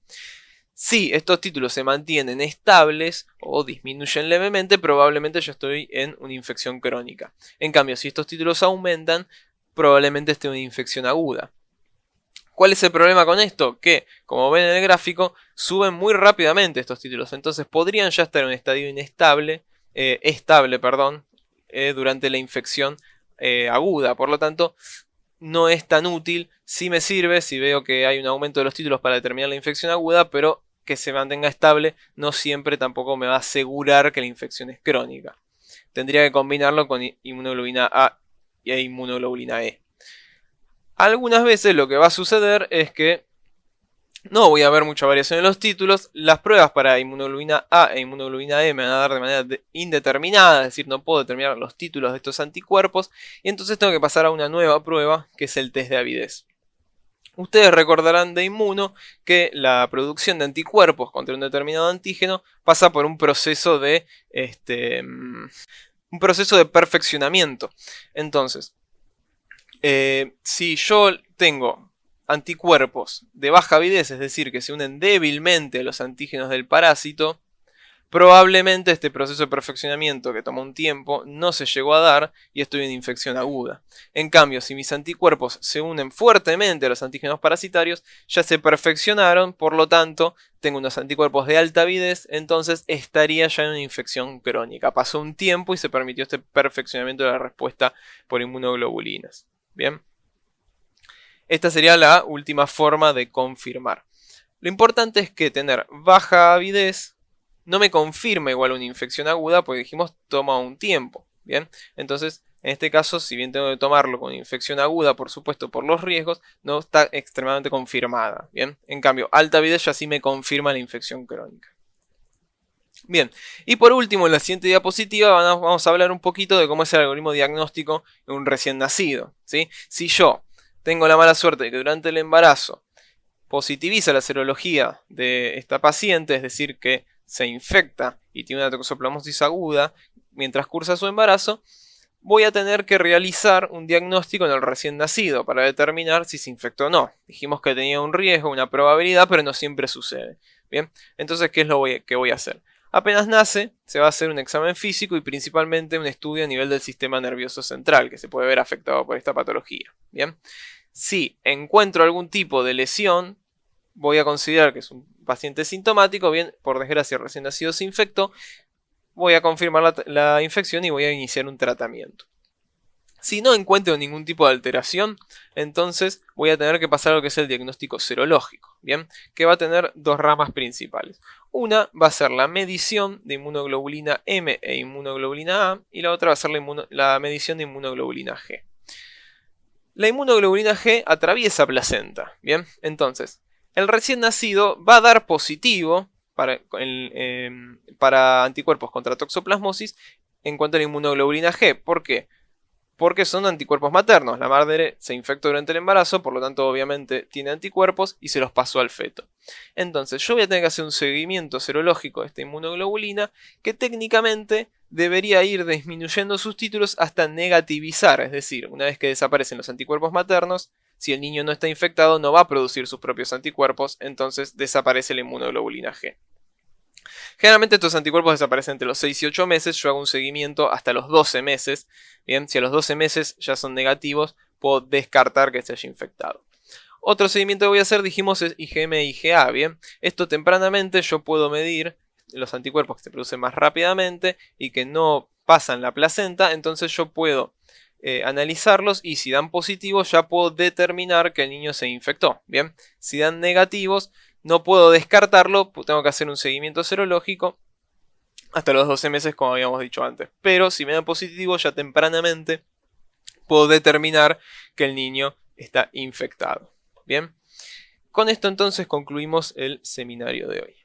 Si estos títulos se mantienen estables o disminuyen levemente, probablemente yo estoy en una infección crónica. En cambio, si estos títulos aumentan, probablemente esté en una infección aguda. ¿Cuál es el problema con esto? Que, como ven en el gráfico, suben muy rápidamente estos títulos. Entonces podrían ya estar en un estadio estable, durante la infección aguda. Por lo tanto, no es tan útil. Sí me sirve si veo que hay un aumento de los títulos para determinar la infección aguda, pero que se mantenga estable no siempre tampoco me va a asegurar que la infección es crónica. Tendría que combinarlo con inmunoglobulina A e inmunoglobulina E. Algunas veces lo que va a suceder es que no voy a ver mucha variación en los títulos. Las pruebas para inmunoglobulina A e inmunoglobulina E me van a dar de manera indeterminada, es decir, no puedo determinar los títulos de estos anticuerpos, y entonces tengo que pasar a una nueva prueba, que es el test de avidez. Ustedes recordarán de inmuno que la producción de anticuerpos contra un determinado antígeno pasa por un proceso de perfeccionamiento. Entonces, si yo tengo anticuerpos de baja avidez, es decir, que se unen débilmente a los antígenos del parásito, probablemente este proceso de perfeccionamiento que toma un tiempo no se llegó a dar y estoy en infección aguda. En cambio, si mis anticuerpos se unen fuertemente a los antígenos parasitarios, ya se perfeccionaron, por lo tanto, tengo unos anticuerpos de alta avidez, entonces estaría ya en una infección crónica. Pasó un tiempo y se permitió este perfeccionamiento de la respuesta por inmunoglobulinas. Bien. Esta sería la última forma de confirmar. Lo importante es que tener baja avidez no me confirma igual una infección aguda, porque dijimos toma un tiempo. Bien, entonces en este caso, si bien tengo que tomarlo con infección aguda, por supuesto por los riesgos, no está extremadamente confirmada. Bien, en cambio, alta avidez ya sí me confirma la infección crónica. Bien, y por último, en la siguiente diapositiva vamos a hablar un poquito de cómo es el algoritmo diagnóstico en un recién nacido. ¿Sí? Si yo tengo la mala suerte de que durante el embarazo positiviza la serología de esta paciente, es decir, que se infecta y tiene una toxoplasmosis aguda mientras cursa su embarazo, voy a tener que realizar un diagnóstico en el recién nacido para determinar si se infectó o no. Dijimos que tenía un riesgo, una probabilidad, pero no siempre sucede. Bien, entonces, ¿qué es lo que voy a hacer? Apenas nace, se va a hacer un examen físico y principalmente un estudio a nivel del sistema nervioso central, que se puede ver afectado por esta patología. Bien, si encuentro algún tipo de lesión, voy a considerar que es un paciente sintomático. Bien, por desgracia recién nacido se infectó, voy a confirmar la infección y voy a iniciar un tratamiento. Si no encuentro ningún tipo de alteración, entonces voy a tener que pasar a lo que es el diagnóstico serológico, bien, que va a tener dos ramas principales. Una va a ser la medición de inmunoglobulina M e inmunoglobulina A, y la otra va a ser la medición de inmunoglobulina G. La inmunoglobulina G atraviesa placenta, bien, entonces el recién nacido va a dar positivo para anticuerpos contra toxoplasmosis en cuanto a la inmunoglobulina G. ¿Por qué? Porque son anticuerpos maternos. La madre se infectó durante el embarazo, por lo tanto obviamente tiene anticuerpos y se los pasó al feto. Entonces yo voy a tener que hacer un seguimiento serológico de esta inmunoglobulina que técnicamente debería ir disminuyendo sus títulos hasta negativizar, es decir, una vez que desaparecen los anticuerpos maternos, si el niño no está infectado no va a producir sus propios anticuerpos, entonces desaparece la inmunoglobulina G. Generalmente estos anticuerpos desaparecen entre los 6 y 8 meses, yo hago un seguimiento hasta los 12 meses. Bien, si a los 12 meses ya son negativos, puedo descartar que se haya infectado. Otro seguimiento que voy a hacer, dijimos, es IgM e IgA. Bien, esto tempranamente yo puedo medir los anticuerpos que se producen más rápidamente y que no pasan la placenta, entonces yo puedo analizarlos y si dan positivos ya puedo determinar que el niño se infectó. Bien, si dan negativos no puedo descartarlo, tengo que hacer un seguimiento serológico hasta los 12 meses como habíamos dicho antes. Pero si me dan positivo ya tempranamente puedo determinar que el niño está infectado. Bien, con esto entonces concluimos el seminario de hoy.